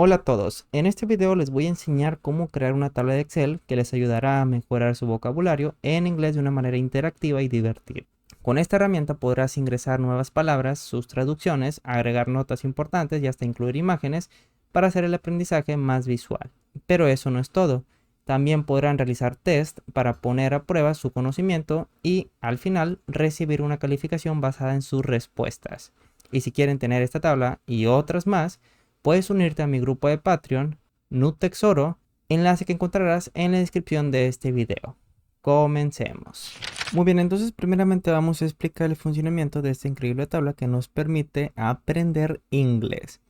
Hola a todos, en este video les voy a enseñar cómo crear una tabla de Excel que les ayudará a mejorar su vocabulario en inglés de una manera interactiva y divertida. Con esta herramienta podrás ingresar nuevas palabras, sus traducciones, agregar notas importantes y hasta incluir imágenes para hacer el aprendizaje más visual. Pero eso no es todo. También podrán realizar test para poner a prueba su conocimiento y al final recibir una calificación basada en sus respuestas. Y si quieren tener esta tabla y otras más, puedes unirte a mi grupo de Patreon, Nutexoro, enlace que encontrarás en la descripción de este video. Comencemos. Muy bien, entonces primeramente vamos a explicar el funcionamiento de esta increíble tabla que nos permite aprender inglés.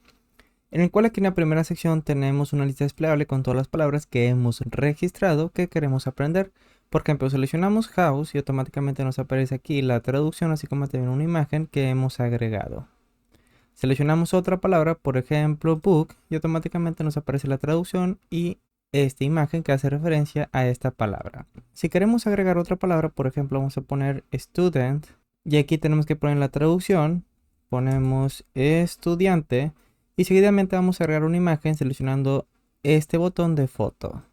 En el cual aquí en la primera sección tenemos una lista desplegable con todas las palabras que hemos registrado que queremos aprender. Por ejemplo, seleccionamos house y automáticamente nos aparece aquí la traducción, así como también una imagen que hemos agregado. Seleccionamos otra palabra, por ejemplo book, y automáticamente nos aparece la traducción y esta imagen que hace referencia a esta palabra. Si queremos agregar otra palabra, por ejemplo vamos a poner student, y aquí tenemos que poner la traducción, ponemos estudiante, y seguidamente vamos a agregar una imagen seleccionando este botón de foto.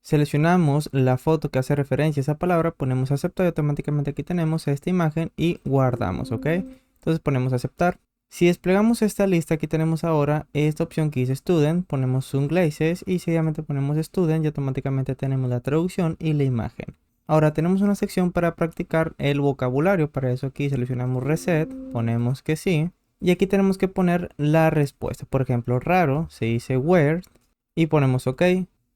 Seleccionamos la foto que hace referencia a esa palabra, ponemos aceptar y automáticamente aquí tenemos esta imagen y guardamos, ¿ok? Entonces ponemos aceptar. Si desplegamos esta lista, aquí tenemos ahora esta opción que dice Student, ponemos Sunglasses y seguidamente ponemos Student y automáticamente tenemos la traducción y la imagen. Ahora tenemos una sección para practicar el vocabulario, para eso aquí seleccionamos Reset, ponemos que sí y aquí tenemos que poner la respuesta. Por ejemplo, raro se dice Weird y ponemos OK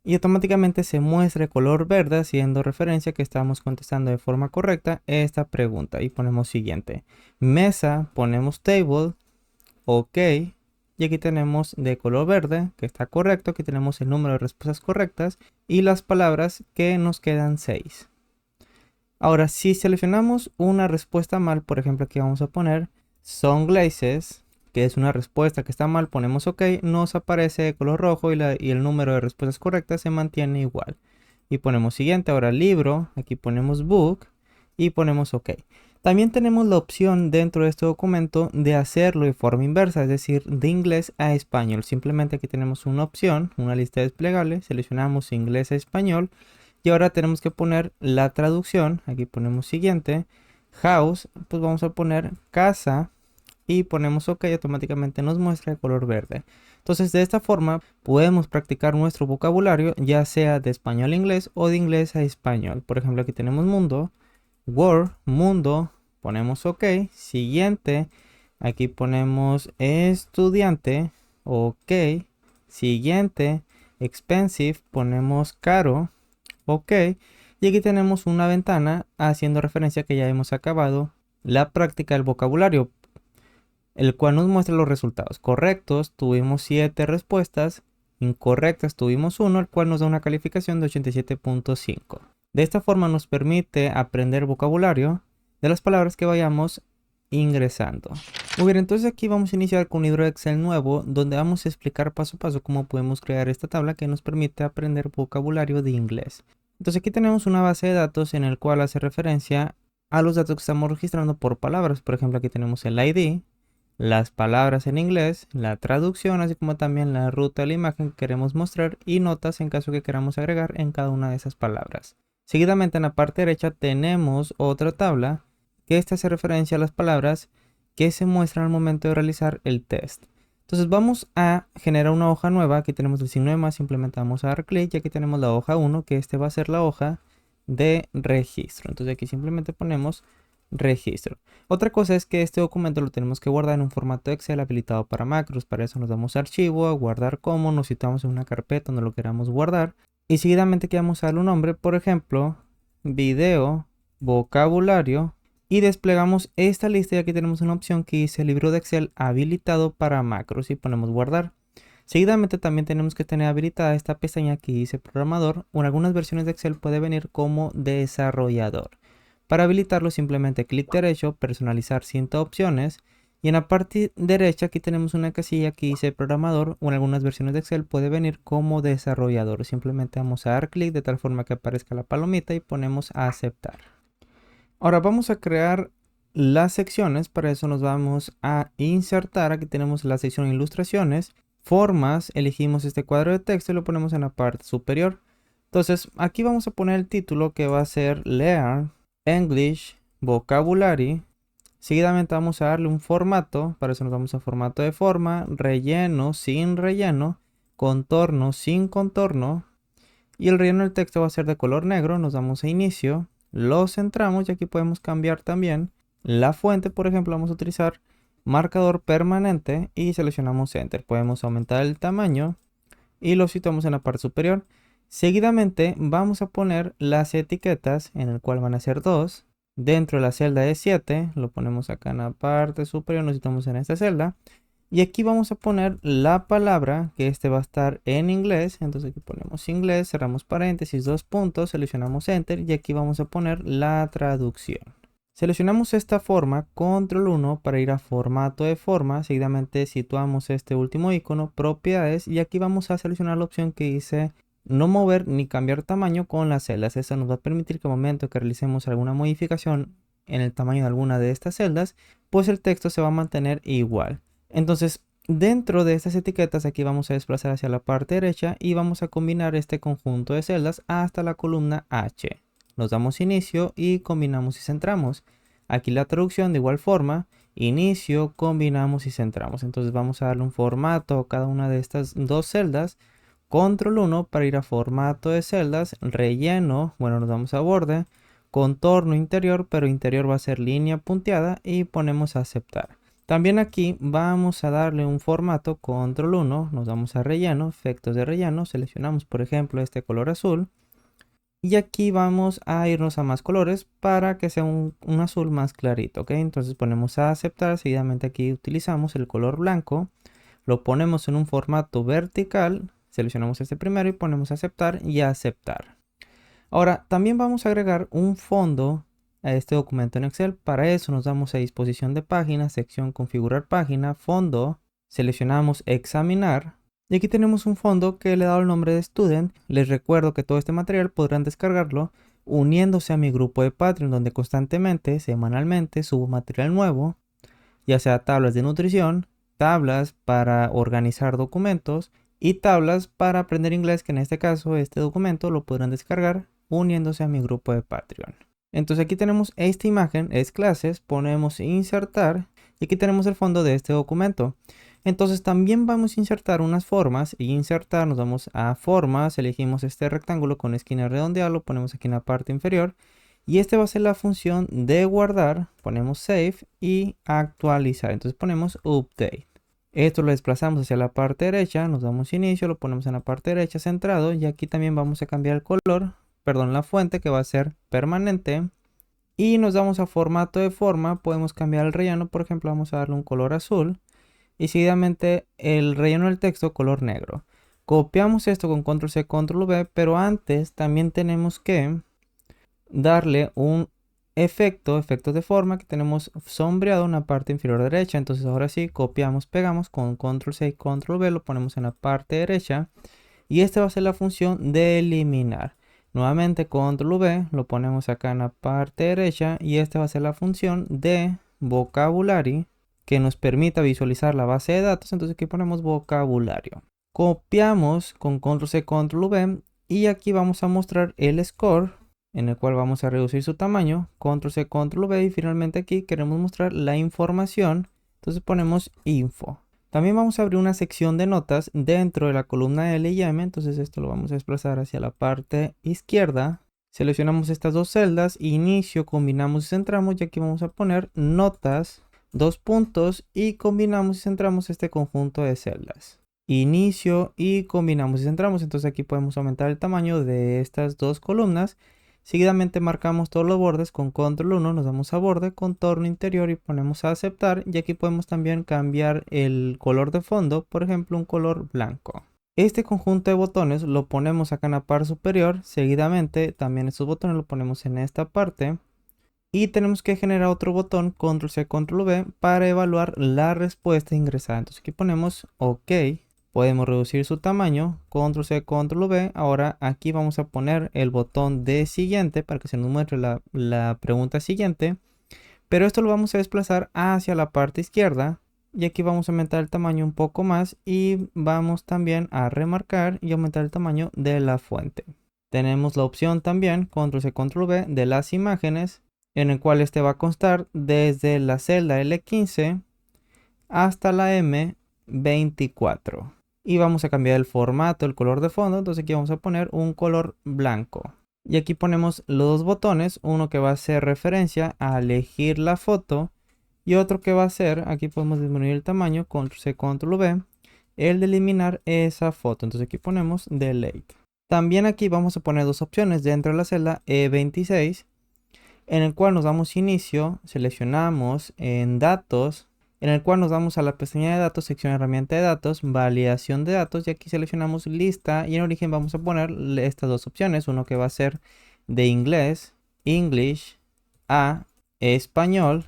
y automáticamente se muestra el color verde haciendo referencia que estamos contestando de forma correcta esta pregunta y ponemos siguiente. Mesa, ponemos Table. OK, y aquí tenemos de color verde que está correcto, aquí tenemos el número de respuestas correctas y las palabras que nos quedan 6. Ahora si seleccionamos una respuesta mal, por ejemplo aquí vamos a poner sunglasses, que es una respuesta que está mal, ponemos OK, nos aparece de color rojo y el número de respuestas correctas se mantiene igual. Y ponemos siguiente, ahora libro, aquí ponemos book y ponemos OK. También tenemos la opción dentro de este documento de hacerlo de forma inversa, es decir, de inglés a español. Simplemente aquí tenemos una opción, una lista desplegable, seleccionamos inglés a español y ahora tenemos que poner la traducción. Aquí ponemos siguiente, house, pues vamos a poner casa y ponemos OK, automáticamente nos muestra el color verde. Entonces de esta forma podemos practicar nuestro vocabulario ya sea de español a inglés o de inglés a español. Por ejemplo aquí tenemos mundo, Word, mundo, ponemos OK, siguiente, aquí ponemos estudiante, OK, siguiente, expensive, ponemos caro, OK, y aquí tenemos una ventana haciendo referencia que ya hemos acabado la práctica del vocabulario, el cual nos muestra los resultados. Correctos, tuvimos 7 respuestas, incorrectas tuvimos 1, el cual nos da una calificación de 87.5. De esta forma nos permite aprender vocabulario de las palabras que vayamos ingresando. Muy bien, entonces aquí vamos a iniciar con un libro de Excel nuevo donde vamos a explicar paso a paso cómo podemos crear esta tabla que nos permite aprender vocabulario de inglés. Entonces aquí tenemos una base de datos en el cual hace referencia a los datos que estamos registrando por palabras. Por ejemplo, aquí tenemos el ID, las palabras en inglés, la traducción, así como también la ruta de la imagen que queremos mostrar y notas en caso que queramos agregar en cada una de esas palabras. Seguidamente en la parte derecha tenemos otra tabla que esta hace referencia a las palabras que se muestran al momento de realizar el test. Entonces vamos a generar una hoja nueva. Aquí tenemos el signo de más, simplemente vamos a dar clic y aquí tenemos la hoja 1, que este va a ser la hoja de registro. Entonces aquí simplemente ponemos registro. Otra cosa es que este documento lo tenemos que guardar en un formato Excel habilitado para macros. Para eso nos damos a archivo, a guardar como, nos citamos en una carpeta donde lo queramos guardar. Y seguidamente aquí vamos a darle un nombre, por ejemplo, video, vocabulario. Y desplegamos esta lista y aquí tenemos una opción que dice libro de Excel habilitado para macros y ponemos guardar. Seguidamente también tenemos que tener habilitada esta pestaña que dice programador o en algunas versiones de Excel puede venir como desarrollador. Para habilitarlo simplemente clic derecho, personalizar 100 opciones y en la parte derecha aquí tenemos una casilla que dice programador o en algunas versiones de Excel puede venir como desarrollador. Simplemente vamos a dar clic de tal forma que aparezca la palomita y ponemos a aceptar. Ahora vamos a crear las secciones, para eso nos vamos a insertar, aquí tenemos la sección ilustraciones formas, elegimos este cuadro de texto y lo ponemos en la parte superior. Entonces aquí vamos a poner el título que va a ser Learn English Vocabulary. Seguidamente vamos a darle un formato, para eso nos vamos a formato de forma, relleno sin relleno, contorno sin contorno, y el relleno del texto va a ser de color negro. Nos damos a inicio, lo centramos y aquí podemos cambiar también la fuente. Por ejemplo, vamos a utilizar marcador permanente y seleccionamos Enter. Podemos aumentar el tamaño y lo situamos en la parte superior. Seguidamente vamos a poner las etiquetas, en el cual van a ser dos. Dentro de la celda de 7, lo ponemos acá en la parte superior, nos situamos en esta celda. Y aquí vamos a poner la palabra, que este va a estar en inglés. Entonces aquí ponemos inglés, cerramos paréntesis, dos puntos, seleccionamos Enter y aquí vamos a poner la traducción. Seleccionamos esta forma, control 1 para ir a formato de forma. Seguidamente situamos este último icono, propiedades, y aquí vamos a seleccionar la opción que dice no mover ni cambiar tamaño con las celdas. Eso nos va a permitir que al momento que realicemos alguna modificación en el tamaño de alguna de estas celdas, pues el texto se va a mantener igual. Entonces, dentro de estas etiquetas aquí vamos a desplazar hacia la parte derecha y vamos a combinar este conjunto de celdas hasta la columna H. Nos damos inicio y combinamos y centramos. Aquí la traducción de igual forma, inicio, combinamos y centramos. Entonces vamos a darle un formato a cada una de estas dos celdas. Control 1 para ir a formato de celdas, relleno, bueno, nos vamos a borde, contorno interior, pero interior va a ser línea punteada y ponemos a aceptar. También aquí vamos a darle un formato, control 1, nos vamos a relleno, efectos de relleno, seleccionamos por ejemplo este color azul. Y aquí vamos a irnos a más colores para que sea un azul más clarito, ¿ok? Entonces ponemos a aceptar, seguidamente aquí utilizamos el color blanco, lo ponemos en un formato vertical, seleccionamos este primero y ponemos a aceptar y a aceptar. Ahora también vamos a agregar un fondo a este documento en Excel. Para eso nos damos a disposición de página, sección configurar página, fondo, seleccionamos examinar. Y aquí tenemos un fondo que le he dado el nombre de Student. Les recuerdo que todo este material podrán descargarlo uniéndose a mi grupo de Patreon, donde constantemente, semanalmente, subo material nuevo, ya sea tablas de nutrición, tablas para organizar documentos y tablas para aprender inglés, que en este caso este documento lo podrán descargar uniéndose a mi grupo de Patreon. Entonces aquí tenemos esta imagen, es clases, ponemos insertar y aquí tenemos el fondo de este documento. Entonces también vamos a insertar unas formas y insertar, nos vamos a formas, elegimos este rectángulo con esquina redondeada, lo ponemos aquí en la parte inferior y este va a ser la función de guardar, ponemos save y actualizar, entonces ponemos update. Esto lo desplazamos hacia la parte derecha, nos damos inicio, lo ponemos en la parte derecha centrado y aquí también vamos a cambiar el color, perdón, la fuente que va a ser permanente. Y nos damos a formato de forma, podemos cambiar el relleno, por ejemplo vamos a darle un color azul. Y seguidamente el relleno del texto color negro. Copiamos esto con control C, control V, pero antes también tenemos que darle un efectos de forma, que tenemos sombreado en la parte inferior derecha. Entonces ahora sí, copiamos, pegamos con control C y control V, lo ponemos en la parte derecha. Y esta va a ser la función de eliminar. Nuevamente control V, lo ponemos acá en la parte derecha y esta va a ser la función de vocabulary, que nos permita visualizar la base de datos. Entonces aquí ponemos vocabulario. Copiamos con control C, control V y aquí vamos a mostrar el score, en el cual vamos a reducir su tamaño, control C, control V y finalmente aquí queremos mostrar la información, entonces ponemos info. También vamos a abrir una sección de notas dentro de la columna L y M, entonces esto lo vamos a desplazar hacia la parte izquierda. Seleccionamos estas dos celdas, inicio, combinamos y centramos y aquí vamos a poner notas, dos puntos y combinamos y centramos este conjunto de celdas. Inicio y combinamos y centramos, entonces aquí podemos aumentar el tamaño de estas dos columnas. Seguidamente marcamos todos los bordes con control 1, nos damos a borde, contorno interior y ponemos a aceptar. Y aquí podemos también cambiar el color de fondo, por ejemplo un color blanco. Este conjunto de botones lo ponemos acá en la parte superior. Seguidamente también estos botones lo ponemos en esta parte. Y tenemos que generar otro botón, control C, control V, para evaluar la respuesta ingresada. Entonces aquí ponemos OK. Podemos reducir su tamaño, control C, control V. Ahora aquí vamos a poner el botón de siguiente para que se nos muestre la pregunta siguiente. Pero esto lo vamos a desplazar hacia la parte izquierda. Y aquí vamos a aumentar el tamaño un poco más y vamos también a remarcar y aumentar el tamaño de la fuente. Tenemos la opción también, control C, control V, de las imágenes, en el cual este va a constar desde la celda L15 hasta la M24. Y vamos a cambiar el formato, el color de fondo. Entonces aquí vamos a poner un color blanco. Y aquí ponemos los dos botones, uno que va a hacer referencia a elegir la foto y otro que va a ser, aquí podemos disminuir el tamaño, control C, control V, el de eliminar esa foto. Entonces aquí ponemos delete. También aquí vamos a poner dos opciones dentro de la celda E26, en el cual nos damos inicio, seleccionamos en datos, en el cual nos vamos a la pestaña de datos, sección herramienta de datos, validación de datos, y aquí seleccionamos lista y en origen vamos a poner estas dos opciones, uno que va a ser de inglés, English, a español,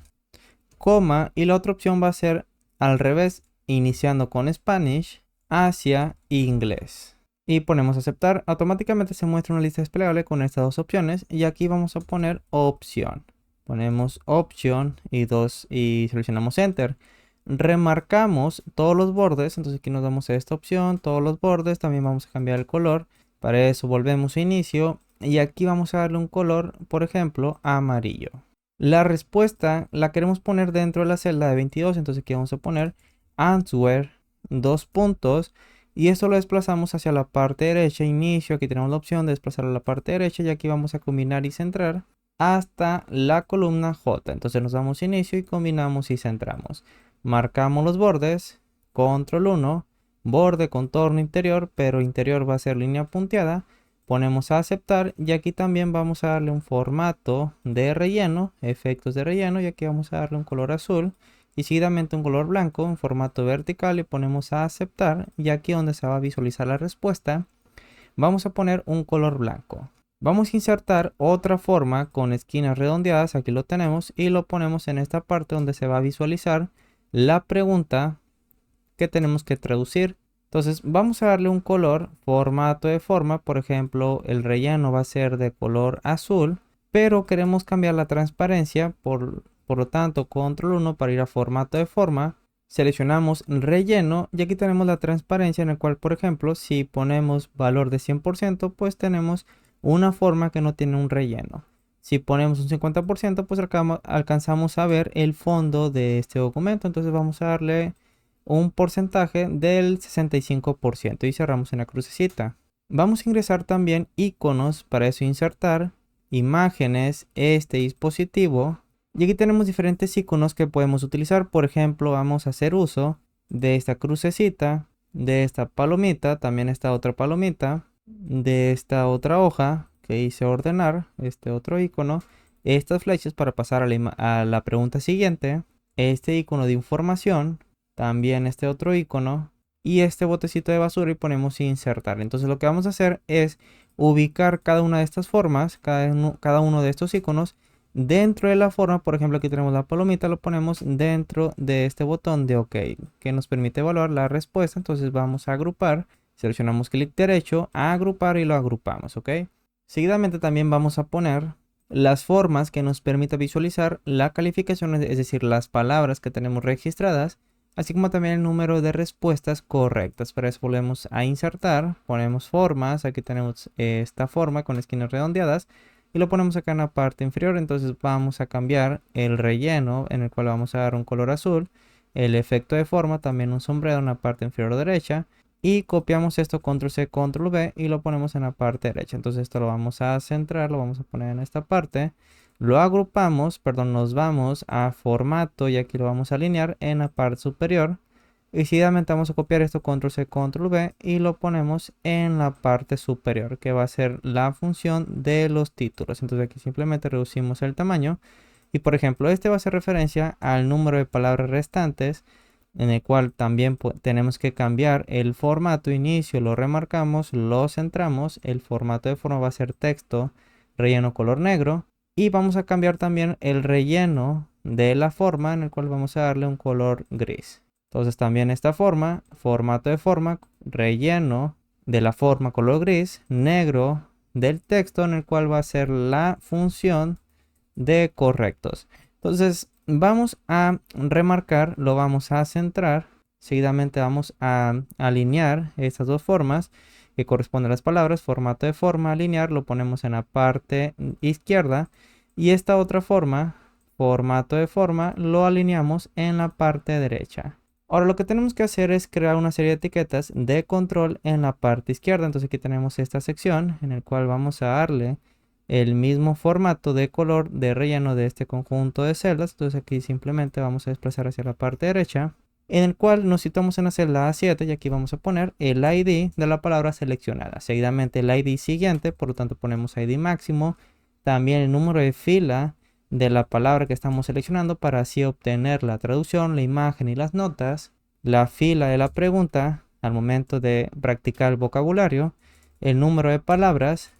coma, y la otra opción va a ser al revés, iniciando con Spanish hacia inglés. Y ponemos aceptar, automáticamente se muestra una lista desplegable con estas dos opciones y aquí vamos a poner opción. Ponemos opción y seleccionamos enter. Remarcamos todos los bordes, entonces aquí nos damos esta opción, todos los bordes, también vamos a cambiar el color. Para eso volvemos a inicio y aquí vamos a darle un color, por ejemplo, amarillo. La respuesta la queremos poner dentro de la celda de 22, entonces aquí vamos a poner answer, dos puntos, y esto lo desplazamos hacia la parte derecha, inicio, aquí tenemos la opción de desplazarlo a la parte derecha y aquí vamos a combinar y centrar hasta la columna J. Entonces nos damos inicio y combinamos y centramos. Marcamos los bordes, control 1, borde, contorno interior, pero interior va a ser línea punteada. Ponemos a aceptar y aquí también vamos a darle un formato de relleno, efectos de relleno, y aquí vamos a darle un color azul y seguidamente un color blanco en formato vertical y ponemos a aceptar y aquí donde se va a visualizar la respuesta vamos a poner un color blanco. Vamos a insertar otra forma con esquinas redondeadas, aquí lo tenemos y lo ponemos en esta parte donde se va a visualizar la pregunta que tenemos que traducir. Entonces vamos a darle un color, formato de forma, por ejemplo el relleno va a ser de color azul, pero queremos cambiar la transparencia, por lo tanto control 1 para ir a formato de forma, seleccionamos relleno y aquí tenemos la transparencia en el cual, por ejemplo, si ponemos valor de 100%, pues tenemos una forma que no tiene un relleno. Si ponemos un 50%, pues alcanzamos a ver el fondo de este documento. Entonces vamos a darle un porcentaje del 65% y cerramos en la crucecita. Vamos a ingresar también iconos, para eso insertar, imágenes, este dispositivo. Y aquí tenemos diferentes iconos que podemos utilizar. Por ejemplo, vamos a hacer uso de esta crucecita, de esta palomita, también esta otra palomita, de esta otra hoja que hice ordenar, este otro icono, estas flechas para pasar a la pregunta siguiente, este icono de información, también este otro icono y este botecito de basura y ponemos insertar. Entonces lo que vamos a hacer es ubicar cada una de estas formas, cada uno de estos iconos dentro de la forma. Por ejemplo, aquí tenemos la palomita, lo ponemos dentro de este botón de OK, que nos permite evaluar la respuesta. Entonces vamos a agrupar, seleccionamos clic derecho, a agrupar y lo agrupamos, ¿ok? Seguidamente también vamos a poner las formas que nos permita visualizar la calificación, es decir, las palabras que tenemos registradas, así como también el número de respuestas correctas. Para eso volvemos a insertar, ponemos formas, aquí tenemos esta forma con esquinas redondeadas y lo ponemos acá en la parte inferior. Entonces vamos a cambiar el relleno, en el cual vamos a dar un color azul, el efecto de forma, también un sombreado en la parte inferior derecha, y copiamos esto, control C, control V, y lo ponemos en la parte derecha. Entonces esto lo vamos a centrar, lo vamos a poner en esta parte. Lo agrupamos, perdón, nos vamos a formato y aquí lo vamos a alinear en la parte superior. Y seguidamente vamos a copiar esto, control C, control V, y lo ponemos en la parte superior, que va a ser la función de los títulos. Entonces aquí simplemente reducimos el tamaño. Y por ejemplo, este va a hacer referencia al número de palabras restantes, en el cual también tenemos que cambiar el formato. Inicio, lo remarcamos, lo centramos. El formato de forma va a ser texto, relleno color negro. Y vamos a cambiar también el relleno de la forma, en el cual vamos a darle un color gris. Entonces también esta forma, formato de forma, relleno de la forma color gris, negro del texto, en el cual va a ser la función de correctos. Entonces vamos a remarcar, lo vamos a centrar. Seguidamente vamos a alinear estas dos formas que corresponden a las palabras. Formato de forma, alinear, lo ponemos en la parte izquierda. Y esta otra forma, formato de forma, lo alineamos en la parte derecha. Ahora lo que tenemos que hacer es crear una serie de etiquetas de control en la parte izquierda. Entonces aquí tenemos esta sección en la cual vamos a darle el mismo formato de color de relleno de este conjunto de celdas. Entonces aquí simplemente vamos a desplazar hacia la parte derecha, en el cual nos situamos en la celda A7 y aquí vamos a poner el ID de la palabra seleccionada. Seguidamente el ID siguiente, por lo tanto ponemos ID máximo, también el número de fila de la palabra que estamos seleccionando para así obtener la traducción, la imagen y las notas, la fila de la pregunta al momento de practicar el vocabulario, el número de palabras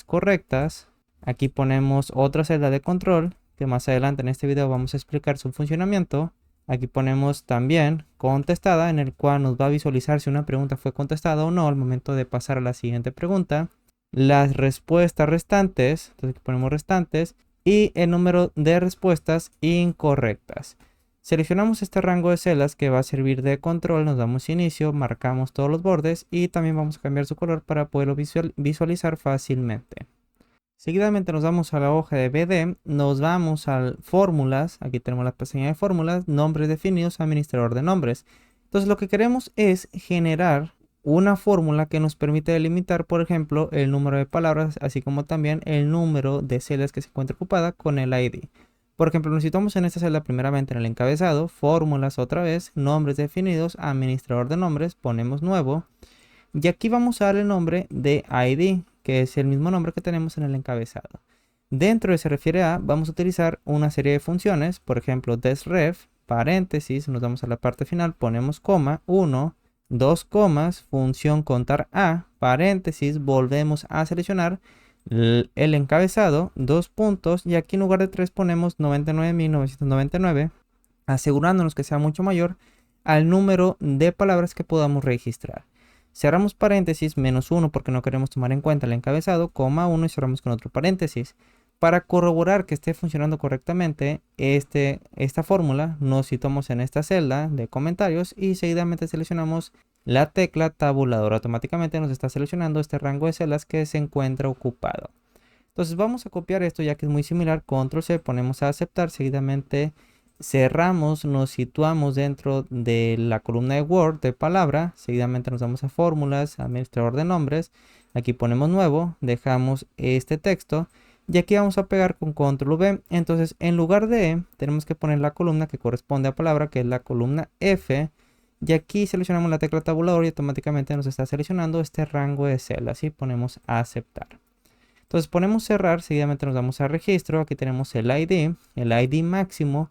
correctas. Aquí ponemos otra celda de control que más adelante en este video vamos a explicar su funcionamiento. Aquí ponemos también contestada, en el cual nos va a visualizar si una pregunta fue contestada o no al momento de pasar a la siguiente pregunta. Las respuestas restantes, entonces aquí ponemos restantes, y el número de respuestas incorrectas. Seleccionamos este rango de celdas que va a servir de control, nos damos inicio, marcamos todos los bordes y también vamos a cambiar su color para poderlo visualizar fácilmente. Seguidamente nos vamos a la hoja de BD, nos vamos a fórmulas, aquí tenemos la pestaña de fórmulas, nombres definidos, administrador de nombres. Entonces lo que queremos es generar una fórmula que nos permite delimitar, por ejemplo, el número de palabras, así como también el número de celdas que se encuentra ocupada con el ID. Por ejemplo, necesitamos en esta celda primeramente en el encabezado, fórmulas otra vez, nombres definidos, administrador de nombres, ponemos nuevo. Y aquí vamos a darle el nombre de ID, que es el mismo nombre que tenemos en el encabezado. Dentro de se refiere a, vamos a utilizar una serie de funciones, por ejemplo, desref, paréntesis, nos vamos a la parte final, ponemos coma, 1, 2 comas, función contar a, paréntesis, volvemos a seleccionar el encabezado, 2 puntos, y aquí en lugar de 3 ponemos 99.999, asegurándonos que sea mucho mayor al número de palabras que podamos registrar. Cerramos paréntesis, menos 1 porque no queremos tomar en cuenta el encabezado, coma 1 y cerramos con otro paréntesis. Para corroborar que esté funcionando correctamente esta fórmula, nos situamos en esta celda de comentarios y seguidamente seleccionamos la tecla tabulador. Automáticamente nos está seleccionando este rango de celdas que se encuentra ocupado. Entonces vamos a copiar esto ya que es muy similar. Control C, ponemos a aceptar, seguidamente cerramos, nos situamos dentro de la columna de Word de palabra, seguidamente nos vamos a fórmulas, administrador de nombres, aquí ponemos nuevo, dejamos este texto y aquí vamos a pegar con control V. Entonces en lugar de E tenemos que poner la columna que corresponde a palabra, que es la columna F, y aquí seleccionamos la tecla tabulador y automáticamente nos está seleccionando este rango de celdas y ponemos a aceptar. Entonces ponemos cerrar, seguidamente nos vamos a registro, aquí tenemos el ID máximo,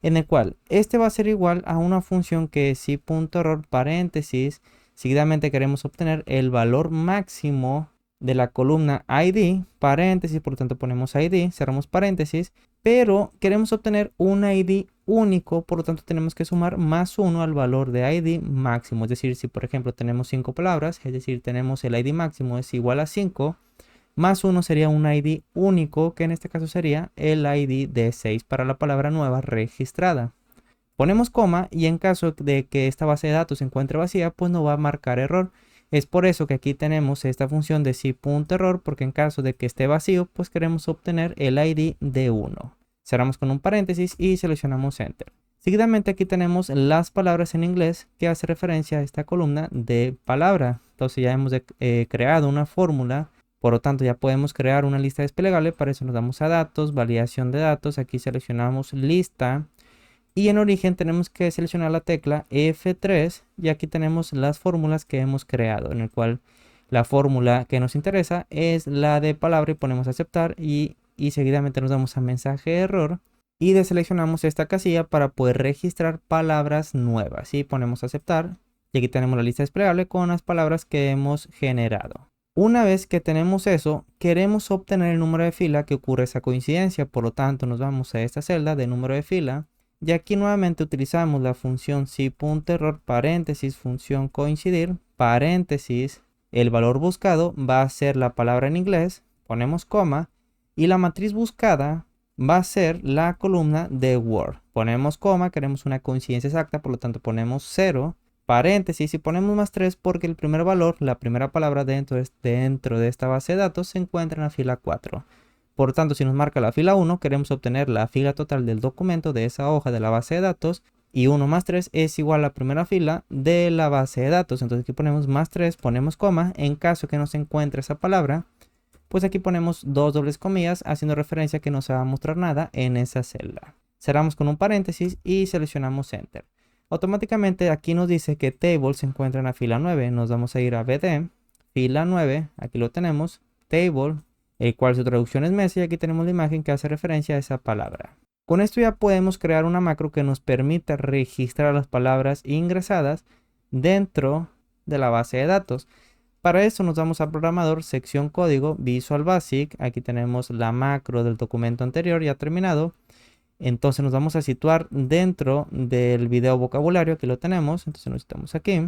en el cual este va a ser igual a una función que es si.error paréntesis, seguidamente queremos obtener el valor máximo de la columna ID, paréntesis, por lo tanto ponemos ID, cerramos paréntesis, pero queremos obtener un ID único, por lo tanto tenemos que sumar más 1 al valor de ID máximo, es decir, si por ejemplo tenemos 5 palabras, es decir, tenemos el ID máximo es igual a 5, más 1 sería un ID único, que en este caso sería el ID de 6 para la palabra nueva registrada. Ponemos coma y en caso de que esta base de datos se encuentre vacía, pues no va a marcar error. Es por eso que aquí tenemos esta función de si.error, porque en caso de que esté vacío, pues queremos obtener el ID de 1. Cerramos con un paréntesis y seleccionamos Enter. Seguidamente aquí tenemos las palabras en inglés que hace referencia a esta columna de palabra. Entonces ya hemos creado una fórmula. Por lo tanto, ya podemos crear una lista desplegable. Para eso nos damos a datos, validación de datos. Aquí seleccionamos lista. Y en origen tenemos que seleccionar la tecla F3. Y aquí tenemos las fórmulas que hemos creado. En el cual la fórmula que nos interesa es la de palabra. Y ponemos aceptar. Y seguidamente nos damos a mensaje de error. Y deseleccionamos esta casilla para poder registrar palabras nuevas. Y ponemos aceptar. Y aquí tenemos la lista desplegable con las palabras que hemos generado. Una vez que tenemos eso, queremos obtener el número de fila que ocurre esa coincidencia. Por lo tanto, nos vamos a esta celda de número de fila. Y aquí nuevamente utilizamos la función si.error, paréntesis, función coincidir, paréntesis. El valor buscado va a ser la palabra en inglés. Ponemos coma. Y la matriz buscada va a ser la columna de Word. Ponemos coma, queremos una coincidencia exacta, por lo tanto ponemos 0, paréntesis y ponemos más 3 porque el primer valor, la primera palabra dentro de esta base de datos se encuentra en la fila 4. Por tanto, si nos marca la fila 1, queremos obtener la fila total del documento de esa hoja de la base de datos. Y 1 más 3 es igual a la primera fila de la base de datos. Entonces aquí ponemos más 3, ponemos coma. En caso que no se encuentre esa palabra, pues aquí ponemos dos dobles comillas haciendo referencia a que no se va a mostrar nada en esa celda. Cerramos con un paréntesis y seleccionamos Enter. Automáticamente aquí nos dice que Table se encuentra en la fila 9. Nos vamos a ir a BD, fila 9, aquí lo tenemos, Table, el cual su traducción es mesa y aquí tenemos la imagen que hace referencia a esa palabra. Con esto ya podemos crear una macro que nos permita registrar las palabras ingresadas dentro de la base de datos. Para eso nos vamos a programador, sección código, Visual Basic. Aquí tenemos la macro del documento anterior ya terminado. Entonces nos vamos a situar dentro del video vocabulario, aquí lo tenemos. Entonces nos estamos aquí.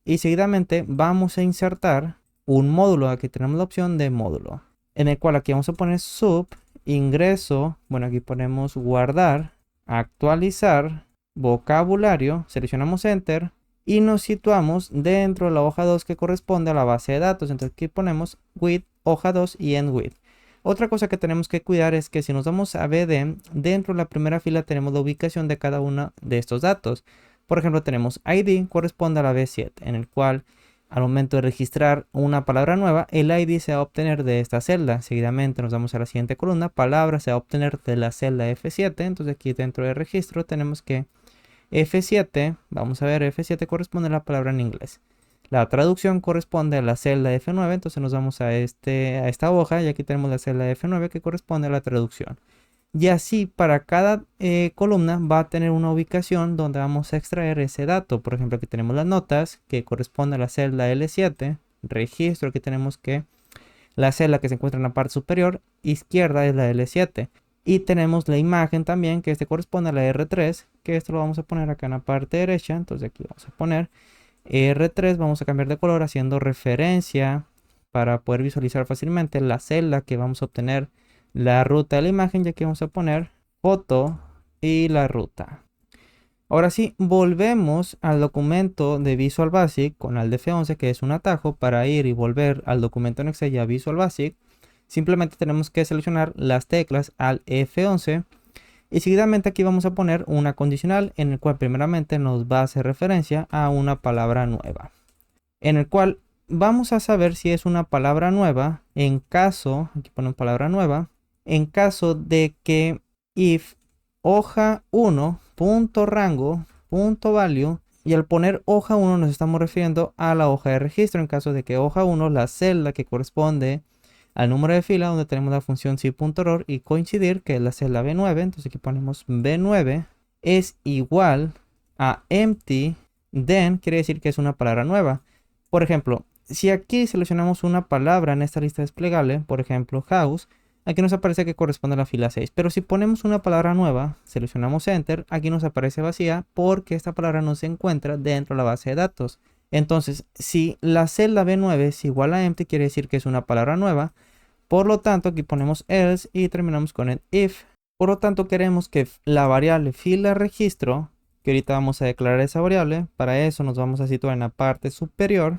Y seguidamente vamos a insertar un módulo. Aquí tenemos la opción de módulo, en el cual aquí vamos a poner sub, ingreso, bueno, aquí ponemos guardar, actualizar, vocabulario, seleccionamos Enter y nos situamos dentro de la hoja 2 que corresponde a la base de datos. Entonces aquí ponemos with, hoja 2 y end with. Otra cosa que tenemos que cuidar es que si nos vamos a BD, dentro de la primera fila tenemos la ubicación de cada uno de estos datos. Por ejemplo, tenemos ID, corresponde a la B7, en el cual al momento de registrar una palabra nueva, el ID se va a obtener de esta celda. Seguidamente nos vamos a la siguiente columna, palabra se va a obtener de la celda F7. Entonces aquí dentro de registro tenemos que F7, vamos a ver, F7 corresponde a la palabra en inglés. La traducción corresponde a la celda F9, entonces nos vamos a esta hoja y aquí tenemos la celda F9 que corresponde a la traducción. Y así para cada columna va a tener una ubicación donde vamos a extraer ese dato. Por ejemplo, aquí tenemos las notas que corresponde a la celda L7. Registro, aquí tenemos que la celda que se encuentra en la parte superior izquierda es la L7. Y tenemos la imagen también que corresponde a la R3, que esto lo vamos a poner acá en la parte derecha. Entonces aquí vamos a poner R3, vamos a cambiar de color haciendo referencia para poder visualizar fácilmente la celda que vamos a obtener la ruta de la imagen. Y aquí vamos a poner foto y la ruta. Ahora sí, volvemos al documento de Visual Basic con Alt F11, que es un atajo para ir y volver al documento en Excel y a Visual Basic. Simplemente tenemos que seleccionar las teclas Alt F11 y seguidamente aquí vamos a poner una condicional en el cual primeramente nos va a hacer referencia a una palabra nueva, en el cual vamos a saber si es una palabra nueva en caso, aquí ponemos palabra nueva, en caso de que if hoja 1 punto rango punto value, y al poner hoja 1 nos estamos refiriendo a la hoja de registro. En caso de que hoja 1, la celda que corresponde al número de fila donde tenemos la función si.error y coincidir, que es la celda B9, entonces aquí ponemos B9 es igual a empty, then quiere decir que es una palabra nueva. Por ejemplo, si aquí seleccionamos una palabra en esta lista desplegable, por ejemplo house, aquí nos aparece que corresponde a la fila 6. Pero si ponemos una palabra nueva, seleccionamos Enter, aquí nos aparece vacía porque esta palabra no se encuentra dentro de la base de datos. Entonces, si la celda B9 es igual a empty, quiere decir que es una palabra nueva. Por lo tanto, aquí ponemos else y terminamos con el if. Por lo tanto, queremos que la variable fila registro, que ahorita vamos a declarar esa variable, para eso nos vamos a situar en la parte superior.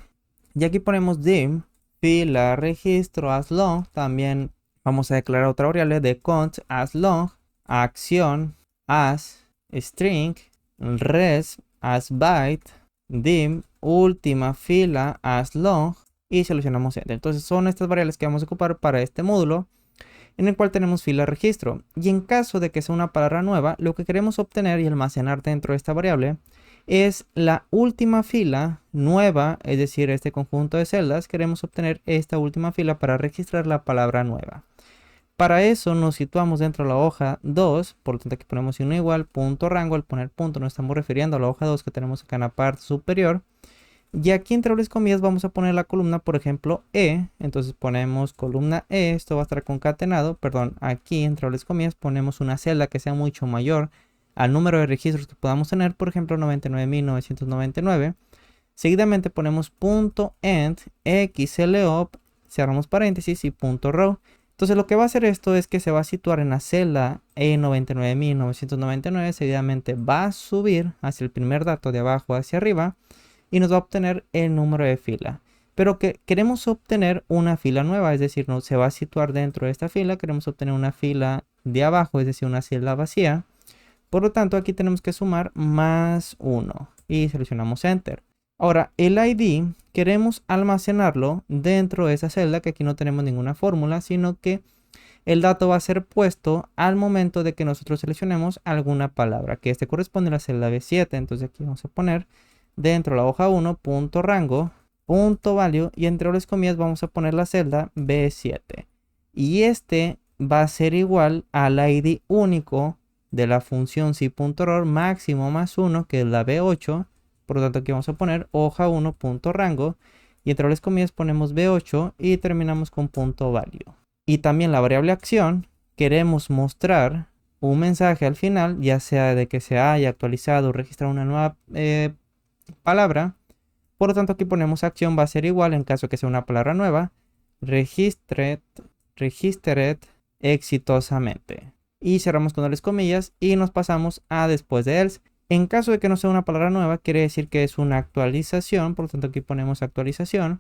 Y aquí ponemos dim, fila registro as long, también vamos a declarar otra variable de cont as long, acción as string, res as byte, dim, última fila as long y seleccionamos Enter. Entonces son estas variables que vamos a ocupar para este módulo en el cual tenemos fila registro. Y en caso de que sea una palabra nueva, lo que queremos obtener y almacenar dentro de esta variable es la última fila nueva, es decir, este conjunto de celdas. Queremos obtener esta última fila para registrar la palabra nueva. Para eso nos situamos dentro de la hoja 2, por lo tanto aquí ponemos signo igual, punto rango. Al poner punto nos estamos refiriendo a la hoja 2 que tenemos acá en la parte superior. Y aquí entre dobles comillas vamos a poner la columna, por ejemplo, E. Entonces ponemos columna E, esto va a estar concatenado, perdón, aquí entre dobles comillas ponemos una celda que sea mucho mayor al número de registros que podamos tener, por ejemplo 99.999. Seguidamente ponemos punto end, xlop, cerramos paréntesis y punto row. Entonces lo que va a hacer esto es que se va a situar en la celda E99.999, seguidamente va a subir hacia el primer dato de abajo hacia arriba y nos va a obtener el número de fila. Pero que queremos obtener una fila nueva, es decir, no se va a situar dentro de esta fila, queremos obtener una fila de abajo, es decir, una celda vacía. Por lo tanto, aquí tenemos que sumar más 1 y seleccionamos Enter. Ahora, el ID queremos almacenarlo dentro de esa celda, que aquí no tenemos ninguna fórmula, sino que el dato va a ser puesto al momento de que nosotros seleccionemos alguna palabra, que este corresponde a la celda B7. Entonces aquí vamos a poner dentro de la hoja 1, punto rango, punto value, y entre las comillas vamos a poner la celda B7. Y este va a ser igual al ID único de la función si.error máximo más 1, que es la B8. Por lo tanto, aquí vamos a poner hoja 1 punto rango y entre las comillas ponemos B8 y terminamos con punto value. Y también la variable acción, queremos mostrar un mensaje al final, ya sea de que se haya actualizado o registrado una nueva palabra. Por lo tanto, aquí ponemos acción va a ser igual en caso que sea una palabra nueva, registered exitosamente. Y cerramos con las comillas y nos pasamos a después de else. En caso de que no sea una palabra nueva, quiere decir que es una actualización. Por lo tanto, aquí ponemos actualización.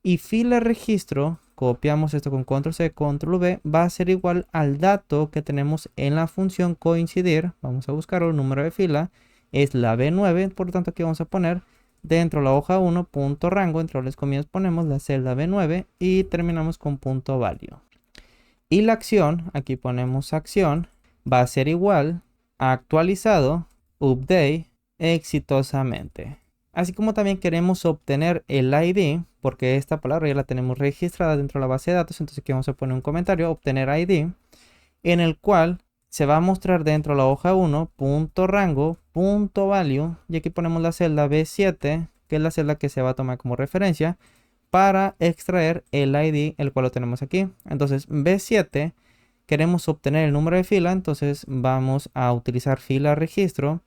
Y fila registro, copiamos esto con control C, control V, va a ser igual al dato que tenemos en la función coincidir. Vamos a buscar el número de fila, es la B9. Por lo tanto, aquí vamos a poner dentro de la hoja 1, punto rango, entre las comillas ponemos la celda B9 y terminamos con punto value. Y la acción, aquí ponemos acción, va a ser igual a actualizado, update, exitosamente. Así como también queremos obtener el ID, porque esta palabra ya la tenemos registrada dentro de la base de datos, entonces aquí vamos a poner un comentario, obtener ID, en el cual se va a mostrar dentro de la hoja 1, punto rango, punto value, y aquí ponemos la celda B7, que es la celda que se va a tomar como referencia, para extraer el ID, el cual lo tenemos aquí. Entonces B7, queremos obtener el número de fila, entonces vamos a utilizar fila registro,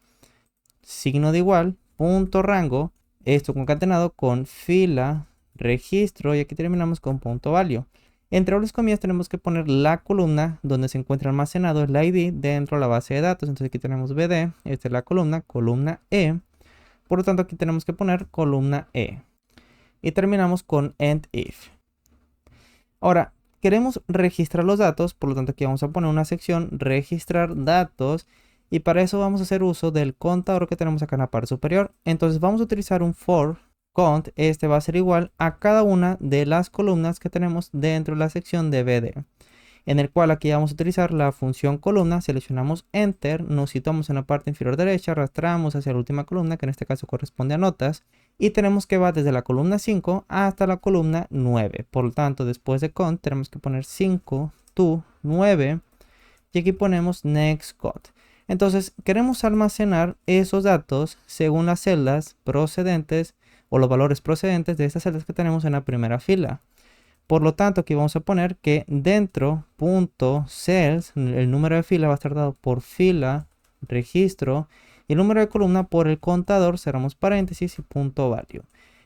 signo de igual, punto rango, esto concatenado con fila registro y aquí terminamos con punto value. Entre las comillas tenemos que poner la columna donde se encuentra almacenado el ID dentro de la base de datos. Entonces aquí tenemos BD, esta es la columna E. Por lo tanto aquí tenemos que poner columna E. Y terminamos con end if. Ahora, queremos registrar los datos, por lo tanto aquí vamos a poner una sección registrar datos y para eso vamos a hacer uso del contador que tenemos acá en la parte superior. Entonces vamos a utilizar un for cont, este va a ser igual a cada una de las columnas que tenemos dentro de la sección de BD, en el cual aquí vamos a utilizar la función columna, seleccionamos enter, nos situamos en la parte inferior derecha, arrastramos hacia la última columna, que en este caso corresponde a notas, y tenemos que va desde la columna 5 hasta la columna 9. Por lo tanto, después de cont tenemos que poner 5 to 9 y aquí ponemos next cont. Entonces queremos almacenar esos datos según las celdas procedentes o los valores procedentes de estas celdas que tenemos en la primera fila. Por lo tanto, aquí vamos a poner que dentro .cells, el número de fila va a estar dado por fila, registro, y el número de columna por el contador, cerramos paréntesis y punto value.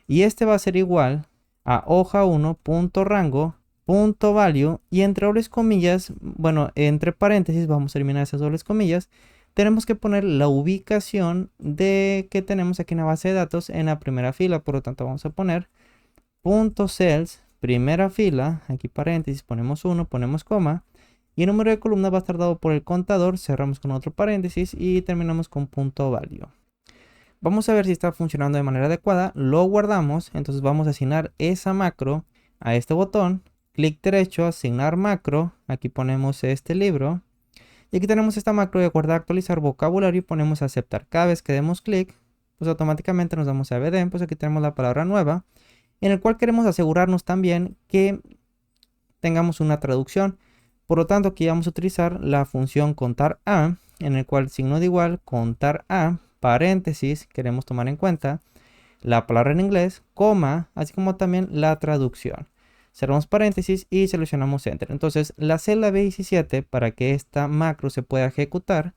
Y este va a ser igual a hoja 1, punto rango, punto value, y entre dobles comillas, bueno, entre paréntesis, vamos a eliminar esas dobles comillas, tenemos que poner la ubicación de que tenemos aquí en la base de datos en la primera fila. Por lo tanto, vamos a poner .cells, primera fila, aquí paréntesis, ponemos 1, ponemos coma, y el número de columna va a estar dado por el contador, cerramos con otro paréntesis y terminamos con punto value. Vamos a ver si está funcionando de manera adecuada, lo guardamos, entonces vamos a asignar esa macro a este botón, clic derecho, asignar macro, aquí ponemos este libro, y aquí tenemos esta macro de guardar, actualizar vocabulario y ponemos aceptar. Cada vez que demos clic, pues automáticamente nos damos a BD, pues aquí tenemos la palabra nueva, en el cual queremos asegurarnos también que tengamos una traducción. Por lo tanto, aquí vamos a utilizar la función contar a, en el cual signo de igual, contar a, paréntesis, queremos tomar en cuenta la palabra en inglés, coma, así como también la traducción. Cerramos paréntesis y seleccionamos enter. Entonces, la celda B17, para que esta macro se pueda ejecutar,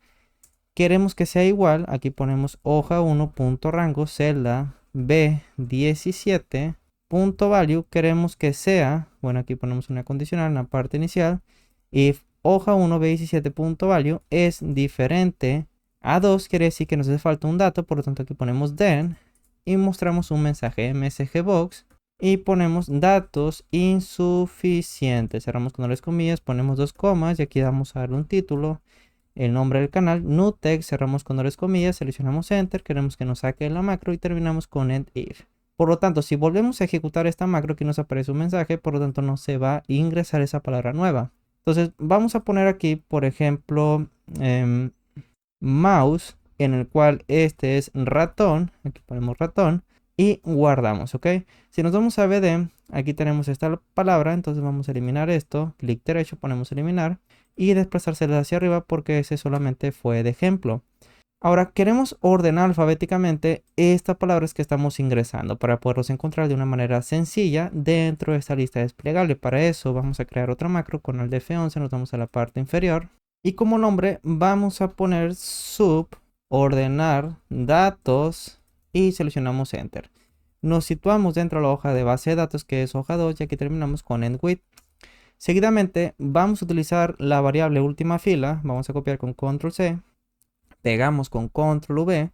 queremos que sea igual, aquí ponemos hoja 1, punto rango, celda B17, punto value queremos que sea, bueno, aquí ponemos una condicional en la parte inicial, if hoja 1 B17 punto value es diferente a 2, quiere decir que nos hace falta un dato, por lo tanto aquí ponemos then y mostramos un mensaje MSG box y ponemos datos insuficientes, cerramos con las comillas, ponemos dos comas y aquí vamos a darle un título, el nombre del canal, new text, cerramos con dobles comillas, seleccionamos enter, queremos que nos saque la macro y terminamos con end if. Por lo tanto, si volvemos a ejecutar esta macro, aquí nos aparece un mensaje, por lo tanto no se va a ingresar esa palabra nueva. Entonces vamos a poner aquí, por ejemplo, mouse, en el cual este es ratón, aquí ponemos ratón y guardamos, ¿ok? Si nos vamos a BD, aquí tenemos esta palabra, entonces vamos a eliminar esto, clic derecho, ponemos eliminar y desplazársela hacia arriba porque ese solamente fue de ejemplo. Ahora queremos ordenar alfabéticamente estas palabras que estamos ingresando para poderlos encontrar de una manera sencilla dentro de esta lista desplegable. Para eso vamos a crear otra macro con el F11, nos vamos a la parte inferior y como nombre vamos a poner sub, ordenar datos y seleccionamos enter. Nos situamos dentro de la hoja de base de datos que es hoja 2 y aquí terminamos con end with. Seguidamente vamos a utilizar la variable última fila, vamos a copiar con control C, pegamos con control V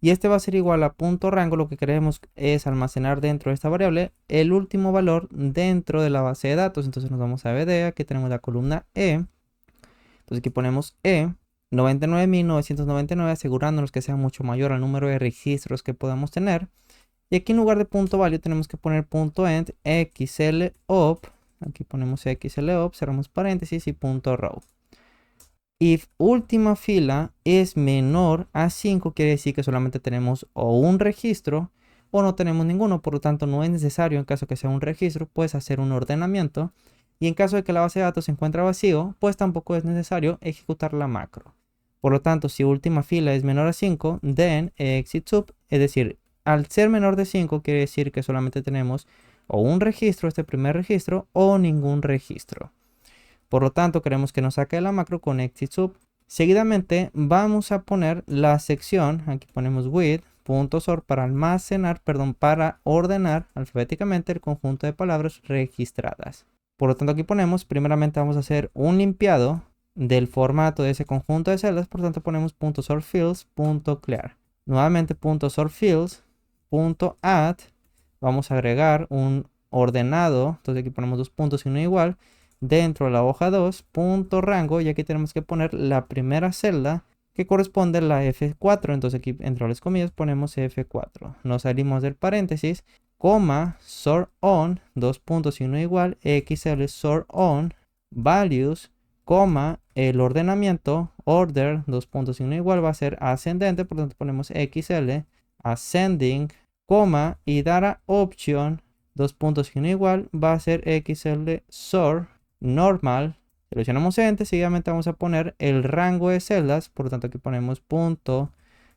y este va a ser igual a punto rango. Lo que queremos es almacenar dentro de esta variable el último valor dentro de la base de datos. Entonces nos vamos a BD, aquí tenemos la columna E, entonces aquí ponemos E 99.999 asegurándonos que sea mucho mayor al número de registros que podamos tener. Y aquí en lugar de punto value tenemos que poner punto end xlop. Aquí ponemos xlop, cerramos paréntesis y punto row. If última fila es menor a 5, quiere decir que solamente tenemos o un registro o no tenemos ninguno. Por lo tanto, no es necesario, en caso que sea un registro, pues hacer un ordenamiento. Y en caso de que la base de datos se encuentre vacío, pues tampoco es necesario ejecutar la macro. Por lo tanto, si última fila es menor a 5, then exit sub, es decir, al ser menor de 5 quiere decir que solamente tenemos o un registro, este primer registro, o ningún registro. Por lo tanto, queremos que nos saque la macro con exit sub. Seguidamente vamos a poner la sección, aquí ponemos with.sort para almacenar, para ordenar alfabéticamente el conjunto de palabras registradas. Por lo tanto, aquí ponemos, primeramente vamos a hacer un limpiado del formato de ese conjunto de celdas, por lo tanto ponemos .sortFields.clear. Nuevamente .sortFields.add, vamos a agregar un ordenado, entonces aquí ponemos dos puntos y uno igual, dentro de la hoja 2, .rango, y aquí tenemos que poner la primera celda que corresponde a la F4, entonces aquí entre las comillas ponemos F4. Nos salimos del paréntesis, coma, sort on, dos puntos y uno igual, xl sort on, values, coma, el ordenamiento, order, dos puntos y uno igual, va a ser ascendente, por lo tanto ponemos xl, ascending, coma, y data option, dos puntos y uno igual, va a ser xl sort normal, seleccionamos enter, seguidamente vamos a poner el rango de celdas, por lo tanto aquí ponemos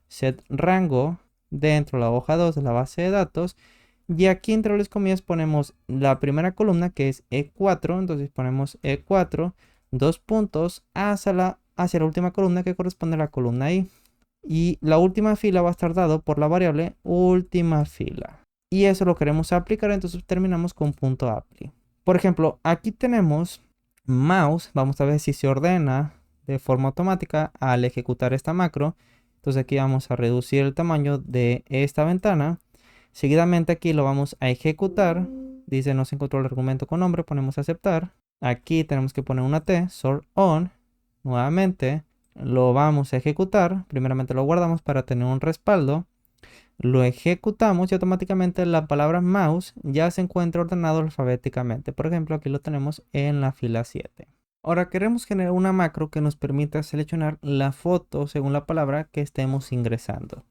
.set rango dentro de la hoja 2 de la base de datos, y aquí entre las comillas ponemos la primera columna que es E4, entonces ponemos E4, dos puntos hacia la última columna que corresponde a la columna I, y la última fila va a estar dado por la variable última fila, y eso lo queremos aplicar, entonces terminamos con .apply. Por ejemplo, aquí tenemos mouse, vamos a ver si se ordena de forma automática al ejecutar esta macro. Entonces aquí vamos a reducir el tamaño de esta ventana. Seguidamente aquí lo vamos a ejecutar. Dice no se encontró el argumento con nombre, ponemos aceptar. Aquí tenemos que poner una T, sort on. Nuevamente lo vamos a ejecutar. Primeramente lo guardamos para tener un respaldo. Lo ejecutamos y automáticamente la palabra mouse ya se encuentra ordenado alfabéticamente. Por ejemplo, aquí lo tenemos en la fila 7. Ahora queremos generar una macro que nos permita seleccionar la foto según la palabra que estemos ingresando.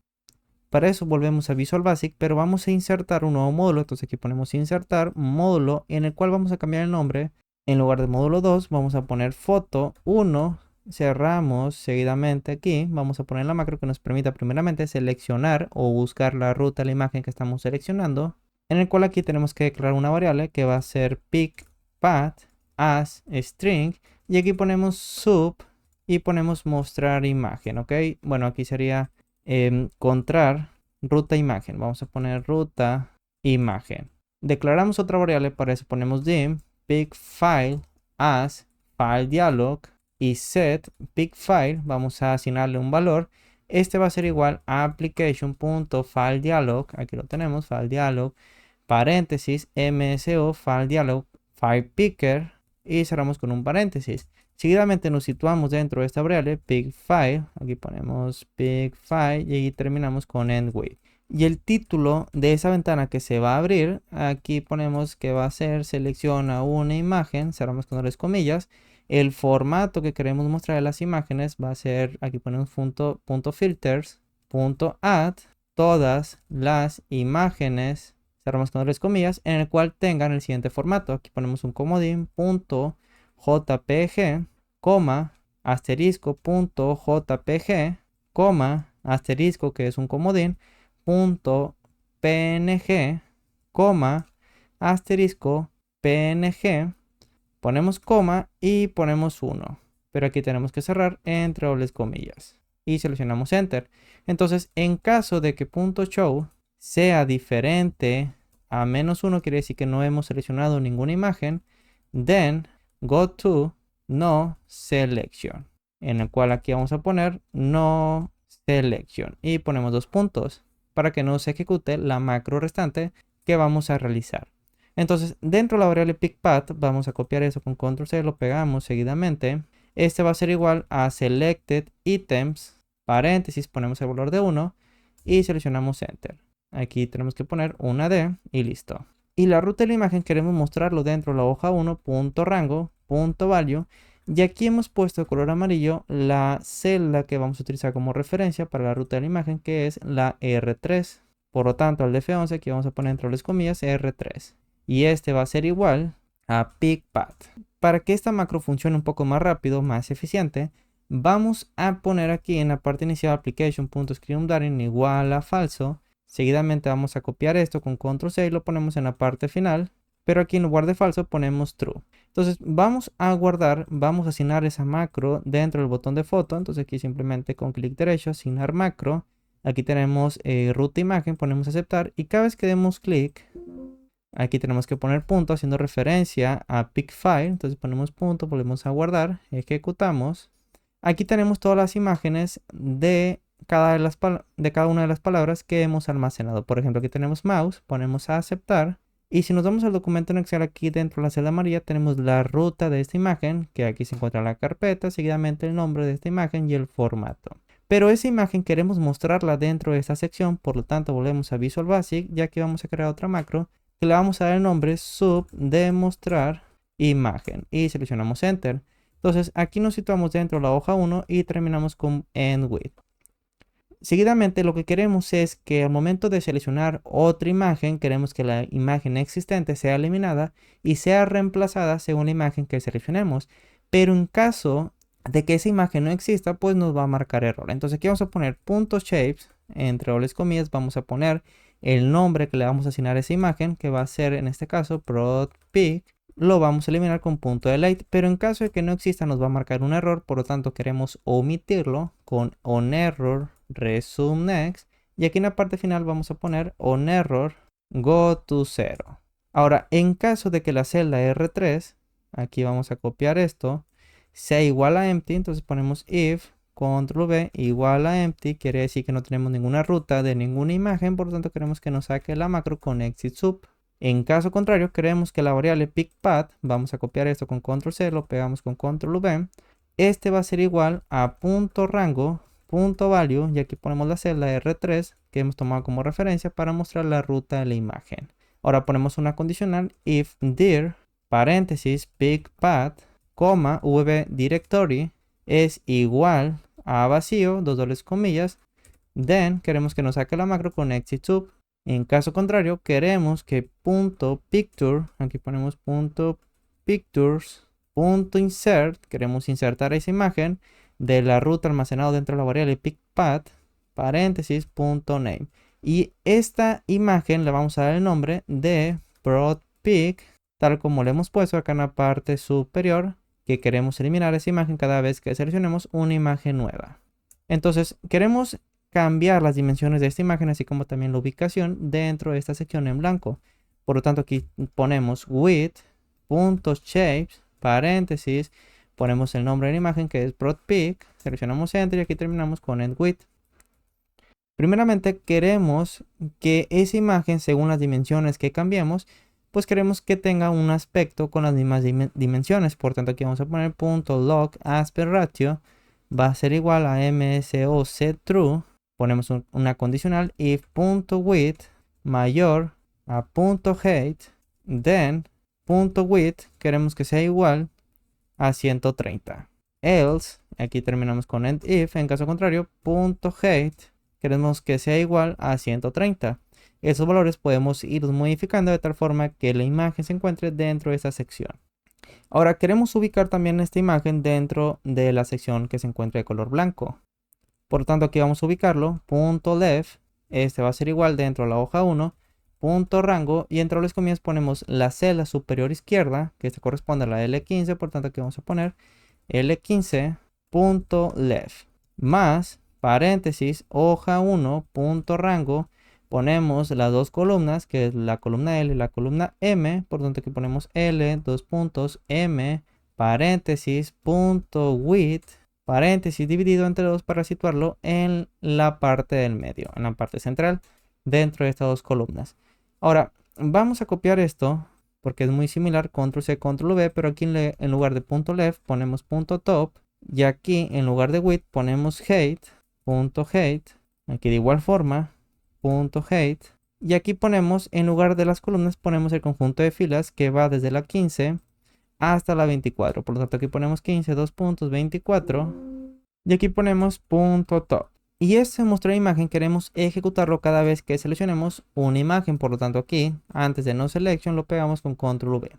Para eso volvemos a Visual Basic, pero vamos a insertar un nuevo módulo. Entonces aquí ponemos insertar módulo en el cual vamos a cambiar el nombre. En lugar de módulo 2 vamos a poner foto 1. Cerramos seguidamente aquí, vamos a poner la macro que nos permita primeramente seleccionar o buscar la ruta de la imagen que estamos seleccionando, en el cual aquí tenemos que declarar una variable que va a ser pick path as string, y aquí ponemos sub y ponemos mostrar imagen, ok. Bueno, aquí sería encontrar ruta imagen, vamos a poner ruta imagen. Declaramos otra variable, para eso ponemos dim pic_file as FileDialog y set pic_file, vamos a asignarle un valor. Este va a ser igual a application.FileDialog, aquí lo tenemos, FileDialog, paréntesis, MSO, FileDialog, FilePicker, y cerramos con un paréntesis. Seguidamente nos situamos dentro de esta variable pic_file, aquí ponemos pic_file y terminamos con endWith. Y el título de esa ventana que se va a abrir, aquí ponemos que va a ser selecciona una imagen, cerramos con dobles comillas. El formato que queremos mostrar de las imágenes va a ser, aquí ponemos punto filters, punto add, todas las imágenes, cerramos con dobles comillas, en el cual tengan el siguiente formato. Aquí ponemos un comodín, punto jpg, coma, asterisco, punto jpg, coma, asterisco, que es un comodín, punto png, coma, asterisco, png, ponemos coma y ponemos 1. Pero aquí tenemos que cerrar entre dobles comillas. Y seleccionamos Enter. Entonces, en caso de que .show sea diferente a -1, quiere decir que no hemos seleccionado ninguna imagen, then go to no selection, en el cual aquí vamos a poner no selection y ponemos 2 puntos para que no se ejecute la macro restante que vamos a realizar. Entonces, dentro de la variable pic_path vamos a copiar eso con control C, lo pegamos seguidamente. Este va a ser igual a selected items, paréntesis, ponemos el valor de 1 y seleccionamos Enter. Aquí tenemos que poner una D y listo. Y la ruta de la imagen queremos mostrarlo dentro de la hoja 1, .rango, .value. Y aquí hemos puesto de color amarillo la celda que vamos a utilizar como referencia para la ruta de la imagen, que es la R3. Por lo tanto, al F11 aquí vamos a poner entre las comillas R3. Y este va a ser igual a pic_path. Para que esta macro funcione un poco más rápido, más eficiente, vamos a poner aquí en la parte inicial application.screenDaring igual a falso. Seguidamente vamos a copiar esto con control C y lo ponemos en la parte final. Pero aquí en lugar de falso ponemos true. Entonces vamos a guardar, vamos a asignar esa macro dentro del botón de foto. Entonces aquí simplemente con clic derecho, asignar macro. Aquí tenemos ruta imagen, ponemos aceptar y cada vez que demos clic, aquí tenemos que poner punto haciendo referencia a pic_file. Entonces ponemos punto, volvemos a guardar, ejecutamos. Aquí tenemos todas las imágenes de cada una de las palabras que hemos almacenado. Por ejemplo, aquí tenemos mouse, ponemos a aceptar. Y si nos vamos al documento en Excel, aquí dentro de la celda amarilla tenemos la ruta de esta imagen, que aquí se encuentra la carpeta, seguidamente el nombre de esta imagen y el formato. Pero esa imagen queremos mostrarla dentro de esta sección, por lo tanto volvemos a Visual Basic, ya que vamos a crear otra macro que le vamos a dar el nombre sub demostrar imagen y seleccionamos Enter. Entonces aquí nos situamos dentro de la hoja 1 y terminamos con end with. Seguidamente lo que queremos es que al momento de seleccionar otra imagen, queremos que la imagen existente sea eliminada y sea reemplazada según la imagen que seleccionemos. Pero en caso de que esa imagen no exista, pues nos va a marcar error. Entonces aquí vamos a poner .shapes, entre dobles comillas, vamos a poner el nombre que le vamos a asignar a esa imagen, que va a ser en este caso prod_pic. Lo vamos a eliminar con .delete, pero en caso de que no exista nos va a marcar un error, por lo tanto queremos omitirlo con onError resume next, y aquí en la parte final vamos a poner onError go to 0. Ahora, en caso de que la celda R3, aquí vamos a copiar esto, sea igual a empty, entonces ponemos if control V igual a empty, quiere decir que no tenemos ninguna ruta de ninguna imagen, por lo tanto queremos que nos saque la macro con exit sub. En caso contrario, queremos que la variable pic_path, vamos a copiar esto con control C, lo pegamos con control V. Este va a ser igual a .rango, .value, y aquí ponemos la celda R3 que hemos tomado como referencia para mostrar la ruta de la imagen. Ahora ponemos una condicional if dir, paréntesis, pic_path, coma, v directory es igual a vacío, dos dobles comillas, then queremos que nos saque la macro con exit sub. En caso contrario, queremos que .picture, aquí ponemos .pictures, .insert, queremos insertar esa imagen de la ruta almacenado dentro de la variable pic_path, paréntesis, .name. Y esta imagen le vamos a dar el nombre de prod_pic, tal como le hemos puesto acá en la parte superior, que queremos eliminar esa imagen cada vez que seleccionemos una imagen nueva. Entonces, queremos cambiar las dimensiones de esta imagen, así como también la ubicación dentro de esta sección en blanco. Por lo tanto, aquí ponemos width.shapes, paréntesis, ponemos el nombre de la imagen que es broadpeak, seleccionamos enter y aquí terminamos con end width. Primeramente queremos que esa imagen, según las dimensiones que cambiemos, pues queremos que tenga un aspecto con las mismas dimensiones. Por tanto, aquí vamos a poner .log aspect ratio va a ser igual a msoc true. Ponemos una condicional if .width mayor a .height, then .width queremos que sea igual a 130. Else, aquí terminamos con end if, en caso contrario, .height queremos que sea igual a 130. Esos valores podemos ir modificando de tal forma que la imagen se encuentre dentro de esta sección. Ahora queremos ubicar también esta imagen dentro de la sección que se encuentra de color blanco. Por lo tanto, aquí vamos a ubicarlo, .left, este va a ser igual dentro de la hoja 1, .rango, y entre las comillas ponemos la celda superior izquierda, que este corresponde a la L15, por tanto aquí vamos a poner L15.left, más, paréntesis, hoja 1, rango, ponemos las dos columnas, que es la columna L y la columna M, por tanto aquí ponemos L, dos puntos, M, paréntesis, width, paréntesis dividido entre 2 para situarlo en la parte del medio, en la parte central, dentro de estas dos columnas. Ahora, vamos a copiar esto, porque es muy similar, control C, control V, pero aquí en lugar de .left ponemos .top, y aquí en lugar de width ponemos height, aquí de igual forma, .height, y aquí ponemos, en lugar de las columnas, ponemos el conjunto de filas que va desde la 15 hasta la 24. Por lo tanto, aquí ponemos 15, 2 puntos, 24, y aquí ponemos .top. Y este mostrar imagen queremos ejecutarlo cada vez que seleccionemos una imagen. Por lo tanto, aquí, antes de no selection, lo pegamos con control V.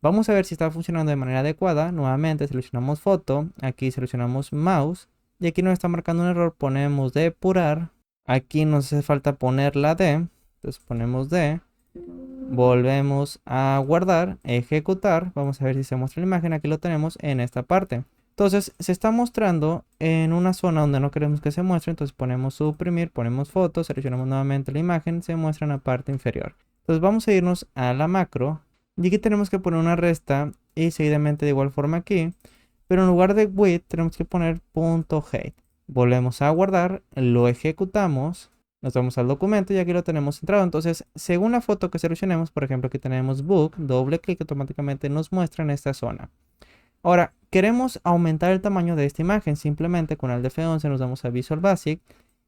Vamos a ver si está funcionando de manera adecuada. Nuevamente seleccionamos foto, aquí seleccionamos mouse, y aquí nos está marcando un error, ponemos depurar. Aquí nos hace falta poner la D, entonces ponemos D, volvemos a guardar, ejecutar, vamos a ver si se muestra la imagen, aquí lo tenemos en esta parte. Entonces se está mostrando en una zona donde no queremos que se muestre, entonces ponemos suprimir, ponemos foto, seleccionamos nuevamente la imagen, se muestra en la parte inferior. Entonces vamos a irnos a la macro, y aquí tenemos que poner una resta, y seguidamente de igual forma aquí, pero en lugar de width tenemos que poner .height. Volvemos a guardar, lo ejecutamos, nos vamos al documento y aquí lo tenemos centrado. Entonces, según la foto que seleccionemos, por ejemplo, aquí tenemos book, doble clic, automáticamente nos muestra en esta zona. Ahora, queremos aumentar el tamaño de esta imagen, simplemente con el F11 nos vamos a Visual Basic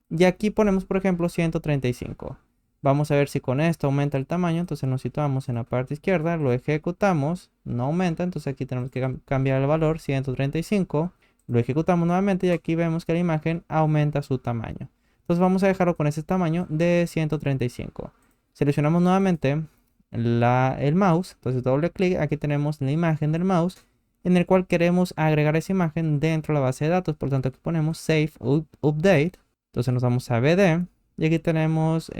y aquí ponemos, por ejemplo, 135. Vamos a ver si con esto aumenta el tamaño, entonces nos situamos en la parte izquierda, lo ejecutamos, no aumenta, entonces aquí tenemos que cambiar el valor, 135. Lo ejecutamos nuevamente y aquí vemos que la imagen aumenta su tamaño. Entonces vamos a dejarlo con ese tamaño de 135. Seleccionamos nuevamente el mouse. Entonces doble clic. Aquí tenemos la imagen del mouse en el cual queremos agregar esa imagen dentro de la base de datos. Por lo tanto aquí ponemos Save Update. Entonces nos vamos a BD. Y aquí tenemos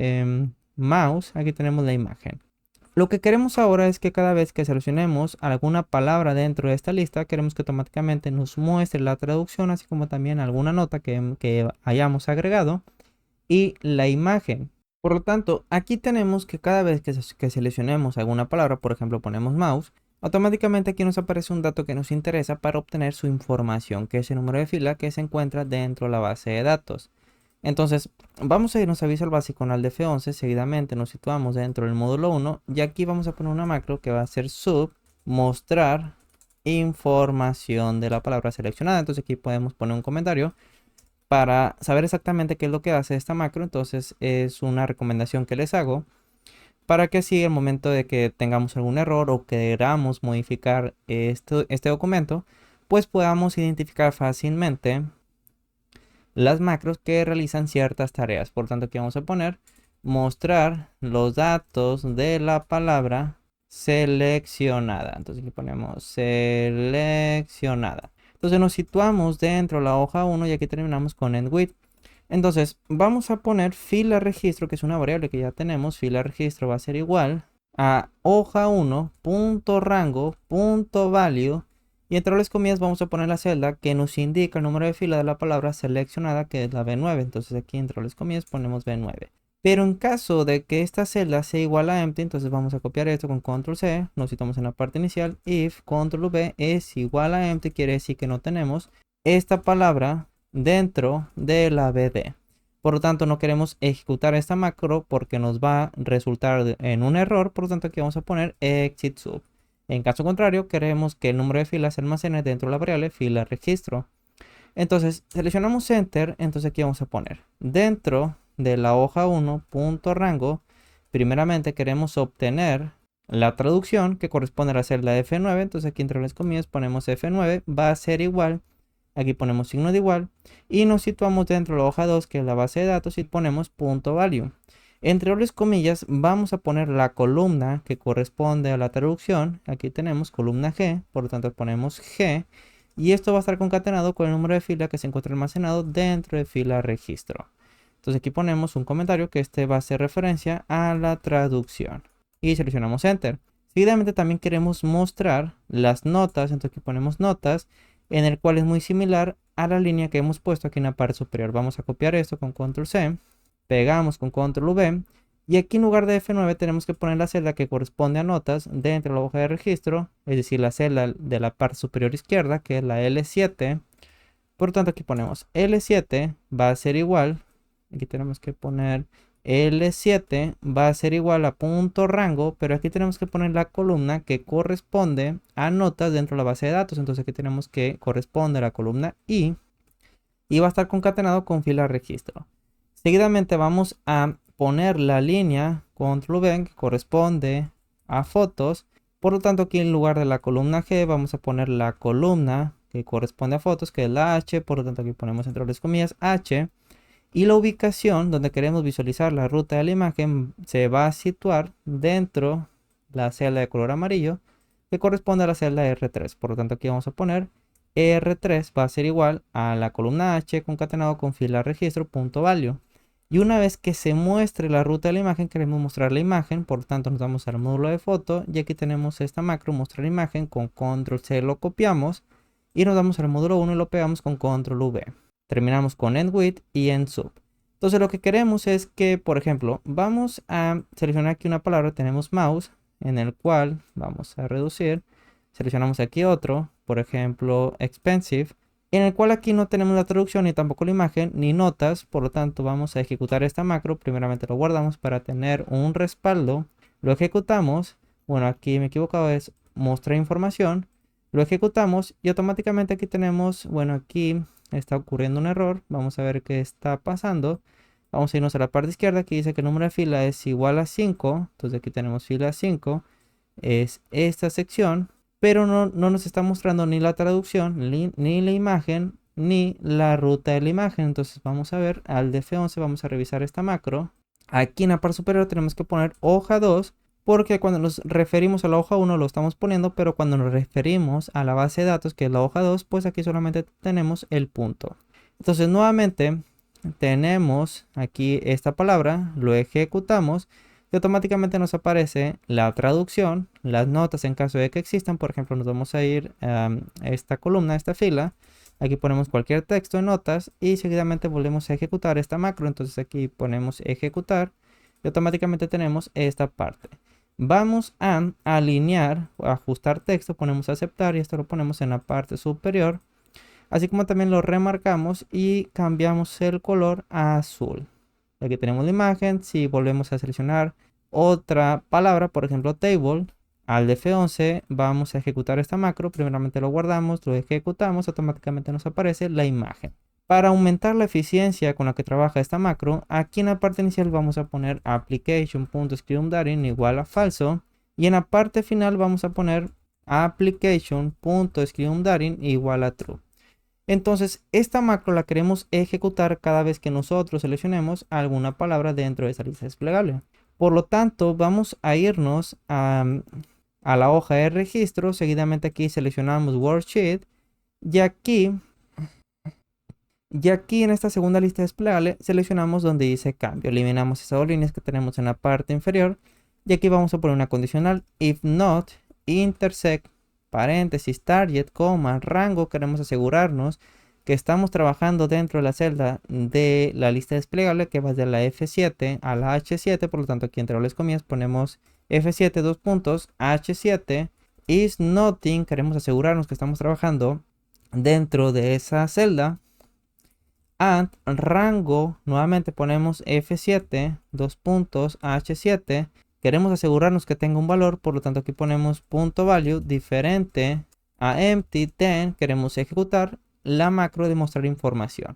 mouse. Aquí tenemos la imagen. Lo que queremos ahora es que cada vez que seleccionemos alguna palabra dentro de esta lista, queremos que automáticamente nos muestre la traducción, así como también alguna nota que hayamos agregado y la imagen. Por lo tanto, aquí tenemos que cada vez que seleccionemos alguna palabra, por ejemplo ponemos mouse, automáticamente aquí nos aparece un dato que nos interesa para obtener su información, que es el número de fila que se encuentra dentro de la base de datos. Entonces, vamos a irnos a Visual Basic con el F11, seguidamente nos situamos dentro del módulo 1 y aquí vamos a poner una macro que va a ser sub, mostrar información de la palabra seleccionada. Entonces aquí podemos poner un comentario para saber exactamente qué es lo que hace esta macro. Entonces es una recomendación que les hago para que así al momento de que tengamos algún error o queramos modificar este documento, pues podamos identificar fácilmente las macros que realizan ciertas tareas. Por tanto, aquí vamos a poner mostrar los datos de la palabra seleccionada. Entonces aquí ponemos seleccionada. Entonces nos situamos dentro de la hoja 1 y aquí terminamos con end width. Entonces vamos a poner fila registro, que es una variable que ya tenemos. Fila registro va a ser igual a hoja 1 punto rango punto value. Y entre las comillas vamos a poner la celda que nos indica el número de fila de la palabra seleccionada, que es la B9. Entonces aquí entre las comillas ponemos B9. Pero en caso de que esta celda sea igual a empty, entonces vamos a copiar esto con control C, nos citamos en la parte inicial, if control V es igual a empty, quiere decir que no tenemos esta palabra dentro de la BD. Por lo tanto, no queremos ejecutar esta macro porque nos va a resultar en un error, por lo tanto aquí vamos a poner exit sub. En caso contrario, queremos que el número de filas se almacene dentro de la variable fila registro. Entonces, seleccionamos Enter, entonces aquí vamos a poner dentro de la hoja 1, punto rango, primeramente queremos obtener la traducción que corresponde a la celda F9, entonces aquí entre las comillas ponemos F9, va a ser igual, aquí ponemos signo de igual, y nos situamos dentro de la hoja 2, que es la base de datos, y ponemos punto value. Entre las comillas vamos a poner la columna que corresponde a la traducción, aquí tenemos columna G, por lo tanto ponemos G, y esto va a estar concatenado con el número de fila que se encuentra almacenado dentro de fila registro. Entonces aquí ponemos un comentario que este va a hacer referencia a la traducción. Y seleccionamos Enter. Seguidamente también queremos mostrar las notas, entonces aquí ponemos notas, en el cual es muy similar a la línea que hemos puesto aquí en la parte superior. Vamos a copiar esto con control C, pegamos con control V, y aquí en lugar de F9 tenemos que poner la celda que corresponde a notas dentro de la hoja de registro, es decir, la celda de la parte superior izquierda, que es la L7. Por lo tanto, aquí ponemos L7 va a ser igual, aquí tenemos que poner L7 va a ser igual a punto rango, pero aquí tenemos que poner la columna que corresponde a notas dentro de la base de datos. Entonces aquí tenemos que corresponde a la columna I y va a estar concatenado con fila registro. Seguidamente vamos a poner la línea control V que corresponde a fotos. Por lo tanto, aquí en lugar de la columna G vamos a poner la columna que corresponde a fotos, que es la H. Por lo tanto, aquí ponemos entre las comillas H. Y la ubicación donde queremos visualizar la ruta de la imagen se va a situar dentro de la celda de color amarillo que corresponde a la celda R3. Por lo tanto, aquí vamos a poner R3 va a ser igual a la columna H concatenado con fila registro.value. Y una vez que se muestre la ruta de la imagen, queremos mostrar la imagen, por lo tanto nos vamos al módulo de foto y aquí tenemos esta macro, mostrar imagen, con control C lo copiamos y nos vamos al módulo 1 y lo pegamos con control V. Terminamos con end with y end sub. Entonces lo que queremos es que, por ejemplo, vamos a seleccionar aquí una palabra, tenemos mouse, en el cual vamos a reducir, seleccionamos aquí otro, por ejemplo, expensive, en el cual aquí no tenemos la traducción ni tampoco la imagen ni notas, por lo tanto vamos a ejecutar esta macro. Primeramente lo guardamos para tener un respaldo, lo ejecutamos, bueno, aquí me he equivocado, es mostrar información, lo ejecutamos y automáticamente aquí tenemos, bueno, aquí está ocurriendo un error, vamos a ver qué está pasando. Vamos a irnos a la parte izquierda, aquí dice que el número de fila es igual a 5, entonces aquí tenemos fila 5, es esta sección, pero no nos está mostrando ni la traducción, ni la imagen, ni la ruta de la imagen. Entonces vamos a ver, al de F11 vamos a revisar esta macro. Aquí en la parte superior tenemos que poner hoja 2, porque cuando nos referimos a la hoja 1 lo estamos poniendo, pero cuando nos referimos a la base de datos, que es la hoja 2, pues aquí solamente tenemos el punto. Entonces nuevamente tenemos aquí esta palabra, lo ejecutamos y automáticamente nos aparece la traducción, las notas en caso de que existan. Por ejemplo, nos vamos a ir a esta columna, a esta fila. Aquí ponemos cualquier texto en notas y seguidamente volvemos a ejecutar esta macro. Entonces aquí ponemos ejecutar y automáticamente tenemos esta parte. Vamos a alinear, ajustar texto, ponemos aceptar y esto lo ponemos en la parte superior. Así como también lo remarcamos y cambiamos el color a azul. Aquí tenemos la imagen. Si volvemos a seleccionar otra palabra, por ejemplo table, al de F11 vamos a ejecutar esta macro. Primeramente lo guardamos, lo ejecutamos, automáticamente nos aparece la imagen. Para aumentar la eficiencia con la que trabaja esta macro, aquí en la parte inicial vamos a poner application.screamDarin igual a falso. Y en la parte final vamos a poner application.screamDarin igual a true. Entonces, esta macro la queremos ejecutar cada vez que nosotros seleccionemos alguna palabra dentro de esa lista desplegable. Por lo tanto, vamos a irnos a la hoja de registro. Seguidamente aquí seleccionamos Worksheet. Y aquí en esta segunda lista desplegable seleccionamos donde dice cambio. Eliminamos esas dos líneas que tenemos en la parte inferior. Y aquí vamos a poner una condicional. If not, intersect, paréntesis, target, coma, rango. Queremos asegurarnos que estamos trabajando dentro de la celda de la lista desplegable que va de la F7 a la H7, por lo tanto aquí entre las comillas ponemos F7 dos puntos, H7 is nothing, queremos asegurarnos que estamos trabajando dentro de esa celda, and rango, nuevamente ponemos F7 dos puntos, H7, queremos asegurarnos que tenga un valor, por lo tanto aquí ponemos punto value diferente a empty, then queremos ejecutar la macro de mostrar información.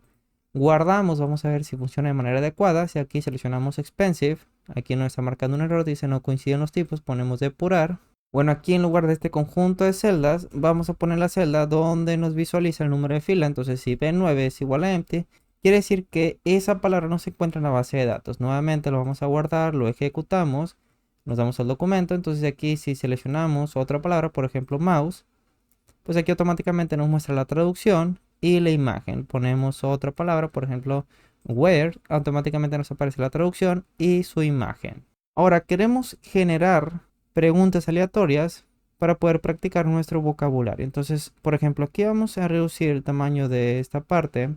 Guardamos, vamos a ver si funciona de manera adecuada. Si aquí seleccionamos expensive, aquí nos está marcando un error, dice no coinciden los tipos, ponemos depurar. Bueno, aquí en lugar de este conjunto de celdas, vamos a poner la celda donde nos visualiza el número de fila. Entonces si B9 es igual a empty, quiere decir que esa palabra no se encuentra en la base de datos. Nuevamente lo vamos a guardar, lo ejecutamos, nos damos al documento. Entonces aquí si seleccionamos otra palabra, por ejemplo mouse, pues aquí automáticamente nos muestra la traducción y la imagen. Ponemos otra palabra, por ejemplo, where, automáticamente nos aparece la traducción y su imagen. Ahora queremos generar preguntas aleatorias para poder practicar nuestro vocabulario. Entonces, por ejemplo, aquí vamos a reducir el tamaño de esta parte,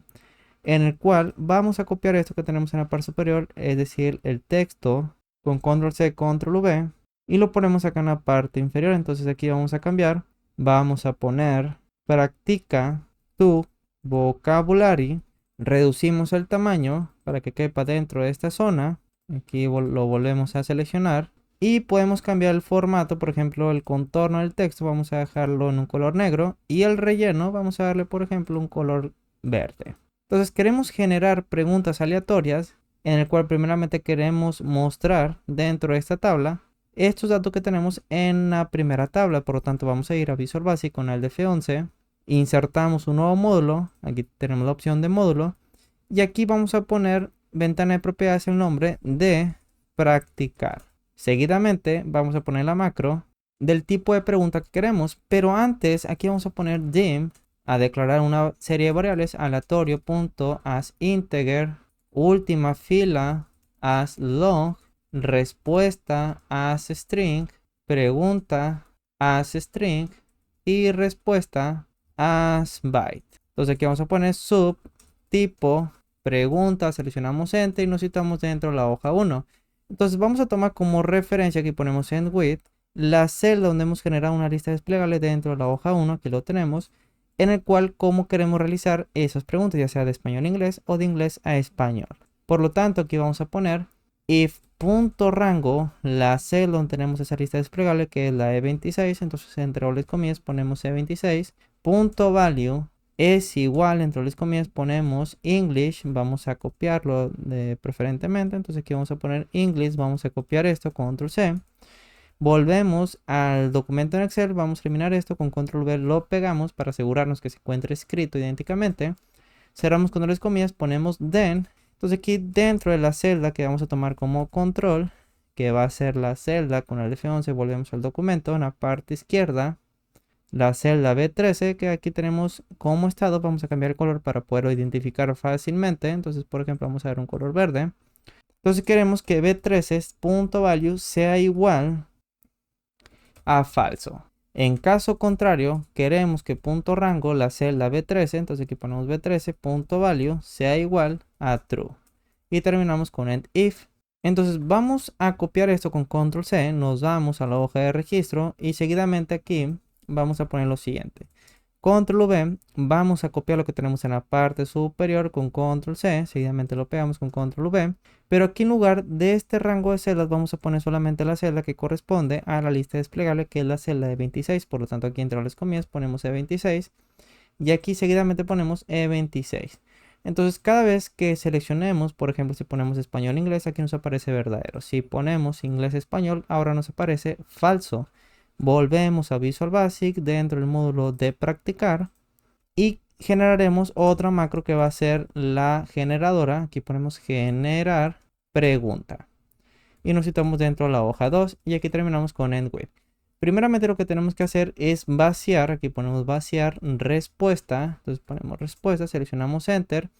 en el cual vamos a copiar esto que tenemos en la parte superior, es decir, el texto con control C, control V, y lo ponemos acá en la parte inferior. Entonces aquí vamos a cambiar. Vamos a poner practica tu vocabulary. Reducimos el tamaño para que quepa dentro de esta zona. Aquí lo volvemos a seleccionar. Y podemos cambiar el formato, por ejemplo, el contorno del texto. Vamos a dejarlo en un color negro. Y el relleno vamos a darle, por ejemplo, un color verde. Entonces queremos generar preguntas aleatorias en el cual primeramente queremos mostrar dentro de esta tabla estos datos que tenemos en la primera tabla. Por lo tanto vamos a ir a Visual Basic con el de F11, insertamos un nuevo módulo, aquí tenemos la opción de módulo y aquí vamos a poner ventana de propiedades el nombre de practicar. Seguidamente vamos a poner la macro del tipo de pregunta que queremos, pero antes aquí vamos a poner dim a declarar una serie de variables aleatorio.asInteger, última fila as long, respuesta as string, pregunta as string y respuesta as byte. Entonces aquí vamos a poner sub tipo pregunta, seleccionamos enter y nos citamos dentro de la hoja 1. Entonces vamos a tomar como referencia, aquí ponemos end with, la celda donde hemos generado una lista desplegable dentro de la hoja 1, aquí lo tenemos, en el cual cómo queremos realizar esas preguntas, ya sea de español a inglés o de inglés a español. Por lo tanto aquí vamos a poner if punto rango, la celda donde tenemos esa lista desplegable que es la E26, entonces entre dobles comillas ponemos E26, punto value es igual, entre dobles comillas ponemos English, vamos a copiarlo preferentemente, entonces aquí vamos a poner English, vamos a copiar esto, control C, volvemos al documento en Excel, vamos a eliminar esto, con control V lo pegamos para asegurarnos que se encuentre escrito idénticamente, cerramos con dobles comillas, ponemos then. Entonces aquí dentro de la celda que vamos a tomar como control, que va a ser la celda con el F11, volvemos al documento, en la parte izquierda, la celda B13, que aquí tenemos como estado, vamos a cambiar el color para poderlo identificar fácilmente. Entonces, por ejemplo, vamos a dar un color verde. Entonces queremos que B13.value sea igual a falso. En caso contrario, queremos que punto rango, la celda B13, entonces aquí ponemos B13.value sea igual a true. Y terminamos con end if. Entonces vamos a copiar esto con control C, nos vamos a la hoja de registro y seguidamente aquí vamos a poner lo siguiente. Control V, vamos a copiar lo que tenemos en la parte superior con control C, seguidamente lo pegamos con control V, pero aquí en lugar de este rango de celdas vamos a poner solamente la celda que corresponde a la lista desplegable, que es la celda de 26, por lo tanto aquí entre las comillas ponemos E26 y aquí seguidamente ponemos E26. Entonces cada vez que seleccionemos, por ejemplo si ponemos español inglés, aquí nos aparece verdadero. Si ponemos inglés español, ahora nos aparece falso. Volvemos a Visual Basic dentro del módulo de practicar y generaremos otra macro que va a ser la generadora. Aquí ponemos generar pregunta y nos situamos dentro de la hoja 2 y aquí terminamos con end with. Primeramente lo que tenemos que hacer es vaciar, aquí ponemos vaciar respuesta, entonces ponemos respuesta, seleccionamos enter,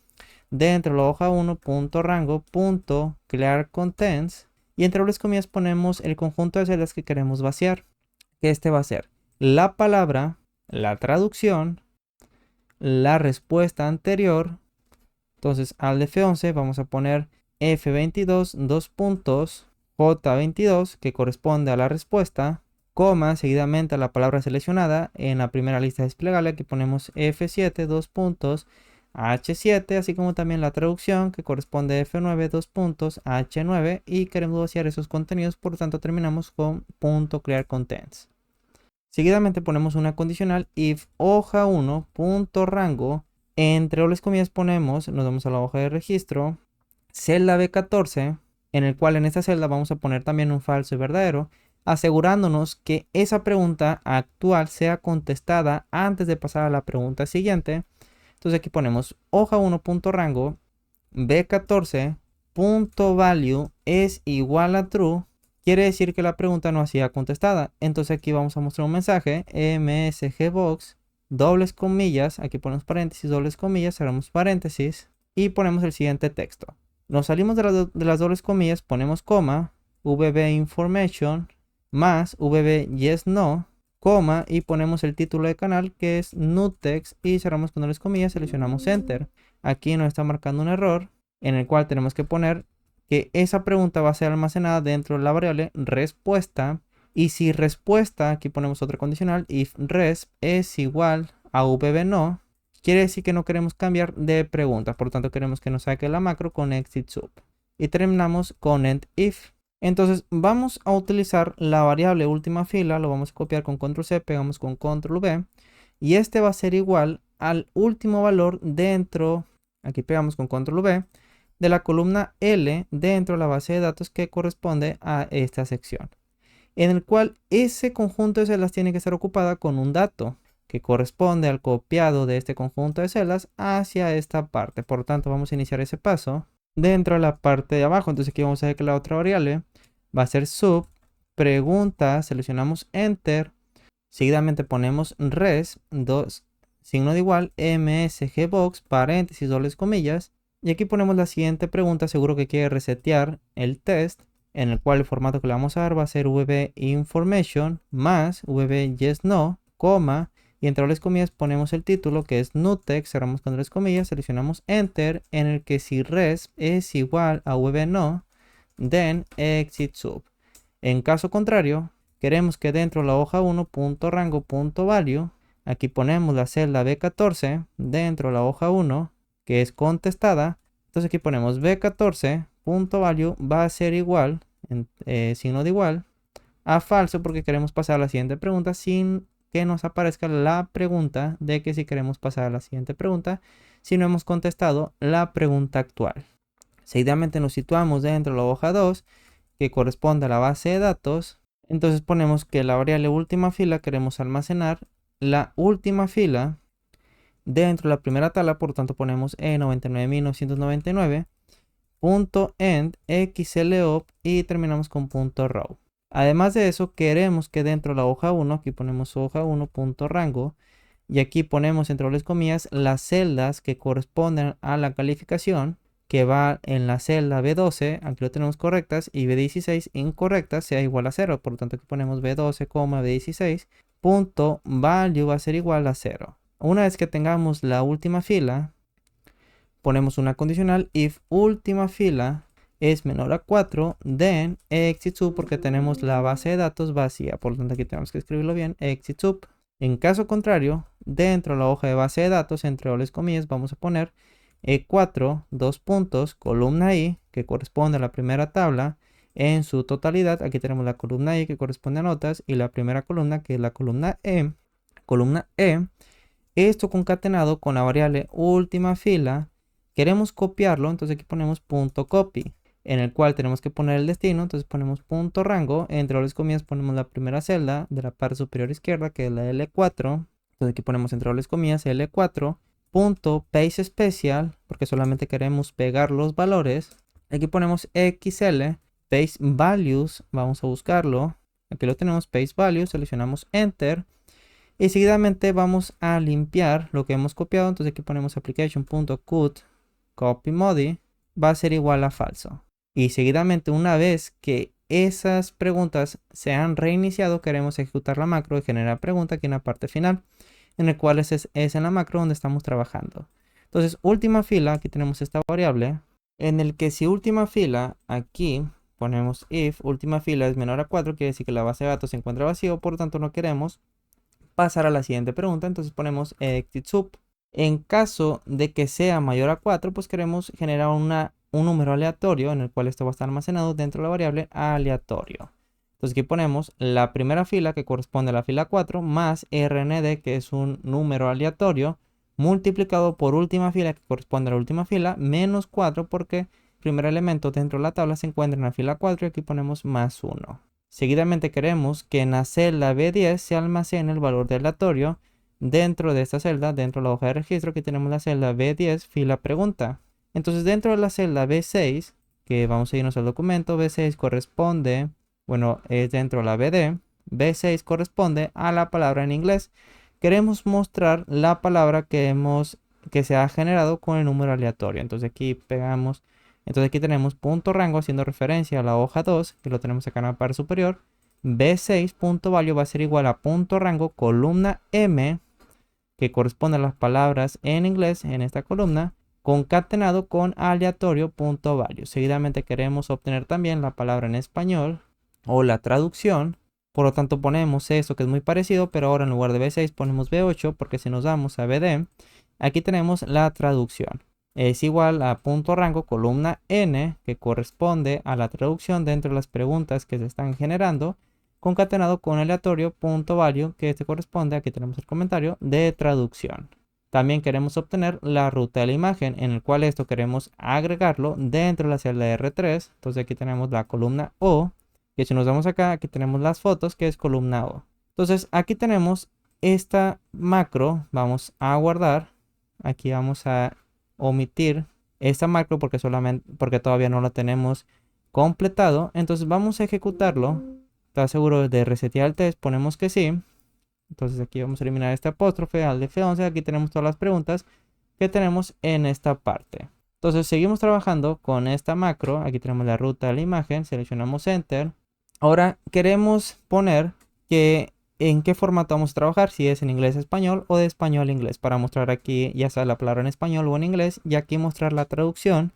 dentro de la hoja 1, punto rango, punto clear contents y entre las comillas ponemos el conjunto de celdas que queremos vaciar. Este va a ser la palabra, la traducción, la respuesta anterior. Entonces al de F11 vamos a poner F22, dos puntos, J22, que corresponde a la respuesta, coma, seguidamente a la palabra seleccionada en la primera lista desplegable. Aquí ponemos F7, dos puntos, H7, así como también la traducción que corresponde a F9, dos puntos, H9, y queremos vaciar esos contenidos, por lo tanto terminamos con punto crear contents. Seguidamente ponemos una condicional if hoja 1 punto rango, entre dobles comillas ponemos, nos vamos a la hoja de registro, celda B14, en el cual en esta celda vamos a poner también un falso y verdadero, asegurándonos que esa pregunta actual sea contestada antes de pasar a la pregunta siguiente. Entonces aquí ponemos hoja 1 punto rango, B14 punto value es igual a true. Quiere decir que la pregunta no ha sido contestada. Entonces aquí vamos a mostrar un mensaje, msgbox, dobles comillas, aquí ponemos paréntesis, dobles comillas, cerramos paréntesis y ponemos el siguiente texto. Nos salimos de las dobles comillas, ponemos coma, vb information, más vb yes no, coma, y ponemos el título de canal que es nutext y cerramos con dobles comillas, seleccionamos enter. Aquí nos está marcando un error en el cual tenemos que poner que esa pregunta va a ser almacenada dentro de la variable respuesta, y si respuesta, aquí ponemos otra condicional, if resp es igual a vb no, quiere decir que no queremos cambiar de pregunta, por lo tanto queremos que nos saque la macro con exit sub, y terminamos con end if. Entonces vamos a utilizar la variable última fila, lo vamos a copiar con control C, pegamos con control V, y este va a ser igual al último valor dentro, aquí pegamos con control V, de la columna L dentro de la base de datos que corresponde a esta sección, en el cual ese conjunto de celdas tiene que estar ocupada con un dato que corresponde al copiado de este conjunto de celdas hacia esta parte. Por lo tanto, vamos a iniciar ese paso dentro de la parte de abajo. Entonces aquí vamos a ver que la otra variable va a ser sub pregunta, seleccionamos enter, seguidamente ponemos res, signo de igual, msgbox, paréntesis, dobles comillas, y aquí ponemos la siguiente pregunta, seguro que quiere resetear el test, en el cual el formato que le vamos a dar va a ser vb information más vb yes no, coma, y entre dobles comillas ponemos el título que es nutext, cerramos con dobles comillas, seleccionamos enter, en el que si resp es igual a vb no, then exit sub. En caso contrario, queremos que dentro de la hoja 1.rango.value, aquí ponemos la celda B14 dentro de la hoja 1, que es contestada. Entonces aquí ponemos B14.value va a ser igual, signo de igual, a falso, porque queremos pasar a la siguiente pregunta sin que nos aparezca la pregunta de que si queremos pasar a la siguiente pregunta, si no hemos contestado la pregunta actual. Seguidamente nos situamos dentro de la hoja 2, que corresponde a la base de datos. Entonces ponemos que la variable última fila queremos almacenar la última fila dentro de la primera tabla, por lo tanto ponemos E99.999.end xlop y terminamos con .row. Además de eso, queremos que dentro de la hoja 1, aquí ponemos hoja 1.rango, y aquí ponemos entre dobles comillas las celdas que corresponden a la calificación, que va en la celda B12, aquí lo tenemos correctas, y B16 incorrectas, sea igual a 0. Por lo tanto aquí ponemos B12, B16, punto value va a ser igual a 0. Una vez que tengamos la última fila, ponemos una condicional if última fila es menor a 4, then exit sub, porque tenemos la base de datos vacía. Por lo tanto aquí tenemos que escribirlo bien, exit sub. En caso contrario, dentro de la hoja de base de datos, entre dobles comillas, vamos a poner E4, dos puntos, columna I, que corresponde a la primera tabla en su totalidad. Aquí tenemos la columna I que corresponde a notas y la primera columna que es la columna E. Esto concatenado con la variable última fila, queremos copiarlo, entonces aquí ponemos punto copy, en el cual tenemos que poner el destino, entonces ponemos punto rango, entre dobles comillas ponemos la primera celda de la parte superior izquierda, que es la L4, entonces aquí ponemos entre dobles comillas L4, punto paste special, porque solamente queremos pegar los valores, aquí ponemos XL, paste values, vamos a buscarlo, aquí lo tenemos, paste values, seleccionamos enter, y seguidamente vamos a limpiar lo que hemos copiado. Entonces aquí ponemos application.cut copy modi va a ser igual a falso. Y seguidamente, una vez que esas preguntas se han reiniciado, queremos ejecutar la macro de generar pregunta aquí en la parte final. en el cual es en la macro donde estamos trabajando. Entonces, última fila, aquí tenemos esta variable, en el que si última fila, aquí ponemos if última fila es menor a 4, quiere decir que la base de datos se encuentra vacío, por lo tanto no queremos pasar a la siguiente pregunta, entonces ponemos exit sub. En caso de que sea mayor a 4, pues queremos generar un número aleatorio en el cual esto va a estar almacenado dentro de la variable aleatorio. Entonces aquí ponemos la primera fila que corresponde a la fila 4 más rnd, que es un número aleatorio, multiplicado por última fila que corresponde a la última fila, menos 4 porque el primer elemento dentro de la tabla se encuentra en la fila 4 y aquí ponemos más 1. Seguidamente queremos que en la celda B10 se almacene el valor de aleatorio dentro de esta celda, dentro de la hoja de registro. Aquí tenemos la celda B10, fila pregunta. Entonces dentro de la celda B6, que vamos a irnos al documento, B6 corresponde, bueno, es dentro de la BD, B6 corresponde a la palabra en inglés. Queremos mostrar la palabra que se ha generado con el número aleatorio. Entonces aquí pegamos. Entonces aquí tenemos punto rango haciendo referencia a la hoja 2, que lo tenemos acá en la parte superior. B6.value va a ser igual a punto rango columna M, que corresponde a las palabras en inglés en esta columna, concatenado con aleatorio.value. Seguidamente queremos obtener también la palabra en español o la traducción. Por lo tanto ponemos eso que es muy parecido, pero ahora en lugar de B6 ponemos B8, porque si nos damos a BD, aquí tenemos la traducción. Es igual a punto rango columna N, que corresponde a la traducción dentro de las preguntas que se están generando, concatenado con aleatorio.value, que este corresponde, aquí tenemos el comentario, de traducción. También queremos obtener la ruta de la imagen, en el cual esto queremos agregarlo dentro de la celda R3. Entonces aquí tenemos la columna O, y si nos damos acá, aquí tenemos las fotos, que es columna O. Entonces aquí tenemos esta macro, vamos a guardar, aquí vamos a omitir esta macro porque todavía no la tenemos completado. Entonces vamos a ejecutarlo. ¿Estás seguro de resetear el test? Ponemos que sí. Entonces aquí vamos a eliminar este apóstrofe al F11. Aquí tenemos todas las preguntas que tenemos en esta parte. Entonces seguimos trabajando con esta macro. Aquí tenemos la ruta de la imagen. Seleccionamos Enter. Ahora queremos poner que en qué formato vamos a trabajar, si es en inglés español o de español a inglés, para mostrar aquí ya sea la palabra en español o en inglés, y aquí mostrar la traducción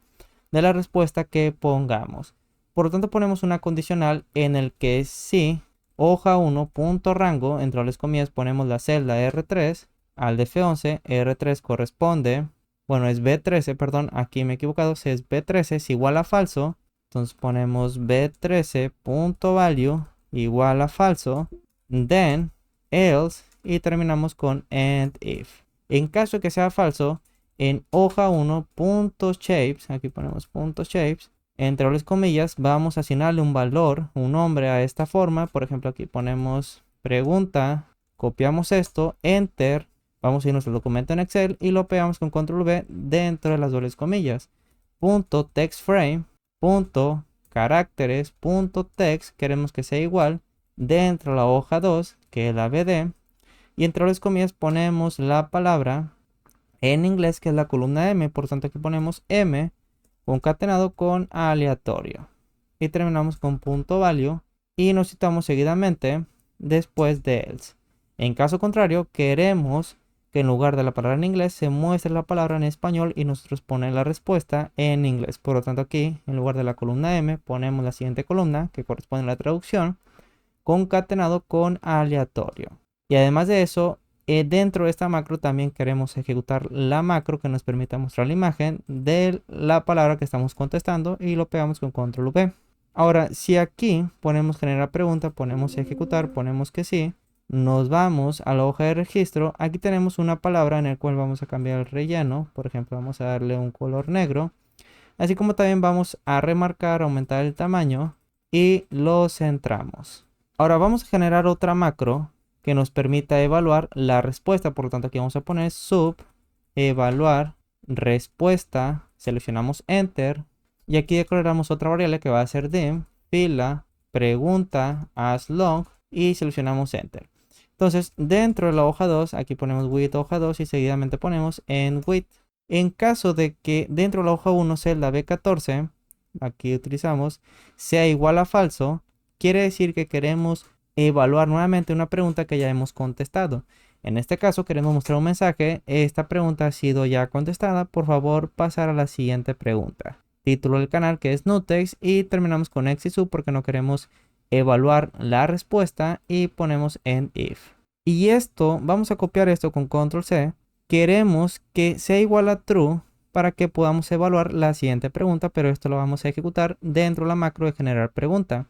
de la respuesta que pongamos. Por lo tanto ponemos una condicional en el que si hoja 1 punto rango, entre las comillas ponemos la celda R3 al de F11, R3 corresponde, bueno es B13, perdón, aquí me he equivocado, si es B13 es igual a falso, entonces ponemos B13.value igual a falso, then, else, y terminamos con and if. En caso de que sea falso, en hoja 1.shapes, aquí ponemos .shapes, entre las comillas, vamos a asignarle un valor, un nombre a esta forma. Por ejemplo, aquí ponemos pregunta, copiamos esto, enter, vamos a irnos al documento en Excel y lo pegamos con control V dentro de las dobles comillas. .textframe, .caracteres, .text, queremos que sea igual dentro de la hoja 2, que es la BD, y entre las comillas ponemos la palabra en inglés, que es la columna M, por tanto aquí ponemos M concatenado con aleatorio, y terminamos con .value y nos citamos seguidamente después de else. En caso contrario, queremos que en lugar de la palabra en inglés se muestre la palabra en español y nosotros ponemos la respuesta en inglés. Por lo tanto aquí, en lugar de la columna M, ponemos la siguiente columna que corresponde a la traducción, concatenado con aleatorio. Y además de eso, dentro de esta macro también queremos ejecutar la macro que nos permita mostrar la imagen de la palabra que estamos contestando y lo pegamos con control V. Ahora, si aquí ponemos generar pregunta, ponemos ejecutar, ponemos que sí, nos vamos a la hoja de registro. Aquí tenemos una palabra en la cual vamos a cambiar el relleno. Por ejemplo, vamos a darle un color negro. Así como también vamos a remarcar, aumentar el tamaño y lo centramos. Ahora vamos a generar otra macro que nos permita evaluar la respuesta. Por lo tanto, aquí vamos a poner sub, evaluar, respuesta, seleccionamos enter y aquí declaramos otra variable que va a ser dim, fila, pregunta, as long y seleccionamos enter. Entonces, dentro de la hoja 2, aquí ponemos width hoja 2 y seguidamente ponemos en width. En caso de que dentro de la hoja 1 celda B14, aquí utilizamos, sea igual a falso, quiere decir que queremos evaluar nuevamente una pregunta que ya hemos contestado. En este caso queremos mostrar un mensaje: esta pregunta ha sido ya contestada, por favor pasar a la siguiente pregunta. Título del canal, que es Nutex, y terminamos con ex y sub porque no queremos evaluar la respuesta, y ponemos end if. Y esto, vamos a copiar esto con control C. Queremos que sea igual a true para que podamos evaluar la siguiente pregunta, pero esto lo vamos a ejecutar dentro de la macro de generar pregunta.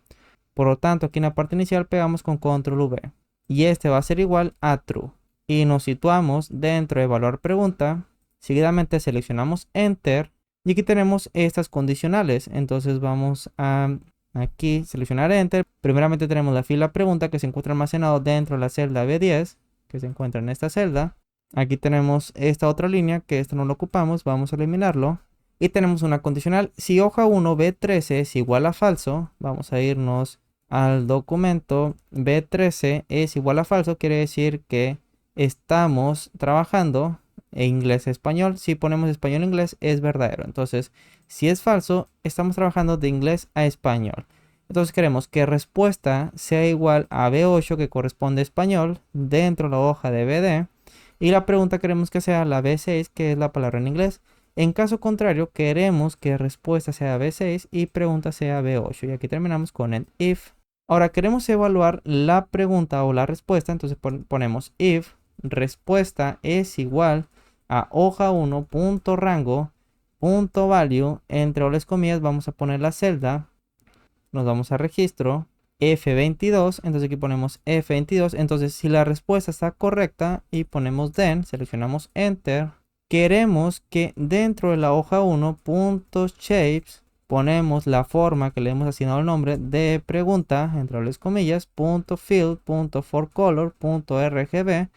Por lo tanto, aquí en la parte inicial pegamos con control V y este va a ser igual a true, y nos situamos dentro de evaluar pregunta. Seguidamente seleccionamos enter y aquí tenemos estas condicionales. Entonces vamos a aquí seleccionar enter. Primeramente tenemos la fila pregunta que se encuentra almacenado dentro de la celda B10, que se encuentra en esta celda. Aquí tenemos esta otra línea que esto no lo ocupamos, vamos a eliminarlo. Y tenemos una condicional: si hoja 1 B13 es igual a falso, vamos a irnos al documento. B13 es igual a falso, quiere decir que estamos trabajando en inglés-español. Si ponemos español-inglés es verdadero. Entonces, si es falso, estamos trabajando de inglés a español. Entonces queremos que respuesta sea igual a B8, que corresponde a español, dentro de la hoja de BD. Y la pregunta queremos que sea la B6, que es la palabra en inglés. En caso contrario, queremos que respuesta sea B6 y pregunta sea B8. Y aquí terminamos con el if. Ahora queremos evaluar la pregunta o la respuesta. Entonces ponemos if respuesta es igual a hoja 1 punto rango punto value, entre dobles comillas vamos a poner la celda. Nos vamos a registro F22, entonces aquí ponemos F22. Entonces si la respuesta está correcta y ponemos then, seleccionamos enter, queremos que dentro de la hoja 1 .shapes ponemos la forma que le hemos asignado el nombre de pregunta, entre dobles comillas, .field, .forcolor, .rgb,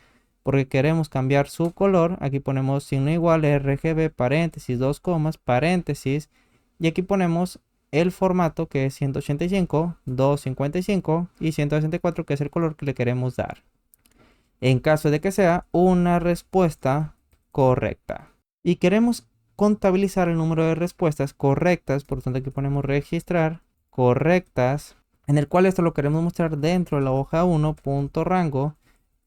porque queremos cambiar su color. Aquí ponemos signo igual, RGB, paréntesis, dos comas, paréntesis, y aquí ponemos el formato, que es 185, 255 y 164, que es el color que le queremos dar, en caso de que sea una respuesta correcta. Y queremos contabilizar el número de respuestas correctas, por lo tanto aquí ponemos registrar correctas, en el cual esto lo queremos mostrar dentro de la hoja 1 rango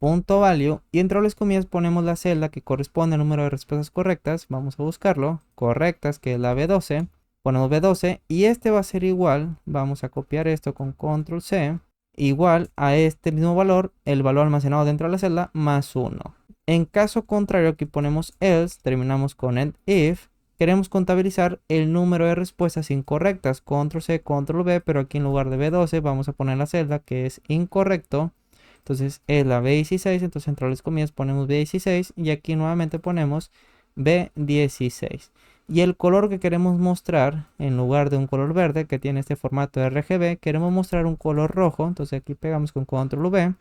.value, y entre las comillas ponemos la celda que corresponde al número de respuestas correctas. Vamos a buscarlo, correctas, que es la B12. Ponemos B12 y este va a ser igual, vamos a copiar esto con control C, igual a este mismo valor, el valor almacenado dentro de la celda, más 1. En caso contrario, aquí ponemos else, terminamos con end if. Queremos contabilizar el número de respuestas incorrectas, control C, control V, pero aquí en lugar de B12 vamos a poner la celda que es incorrecto. Entonces es la B16, entonces entre las comillas ponemos B16 y aquí nuevamente ponemos B16. Y el color que queremos mostrar, en lugar de un color verde que tiene este formato de RGB, queremos mostrar un color rojo. Entonces aquí pegamos con control V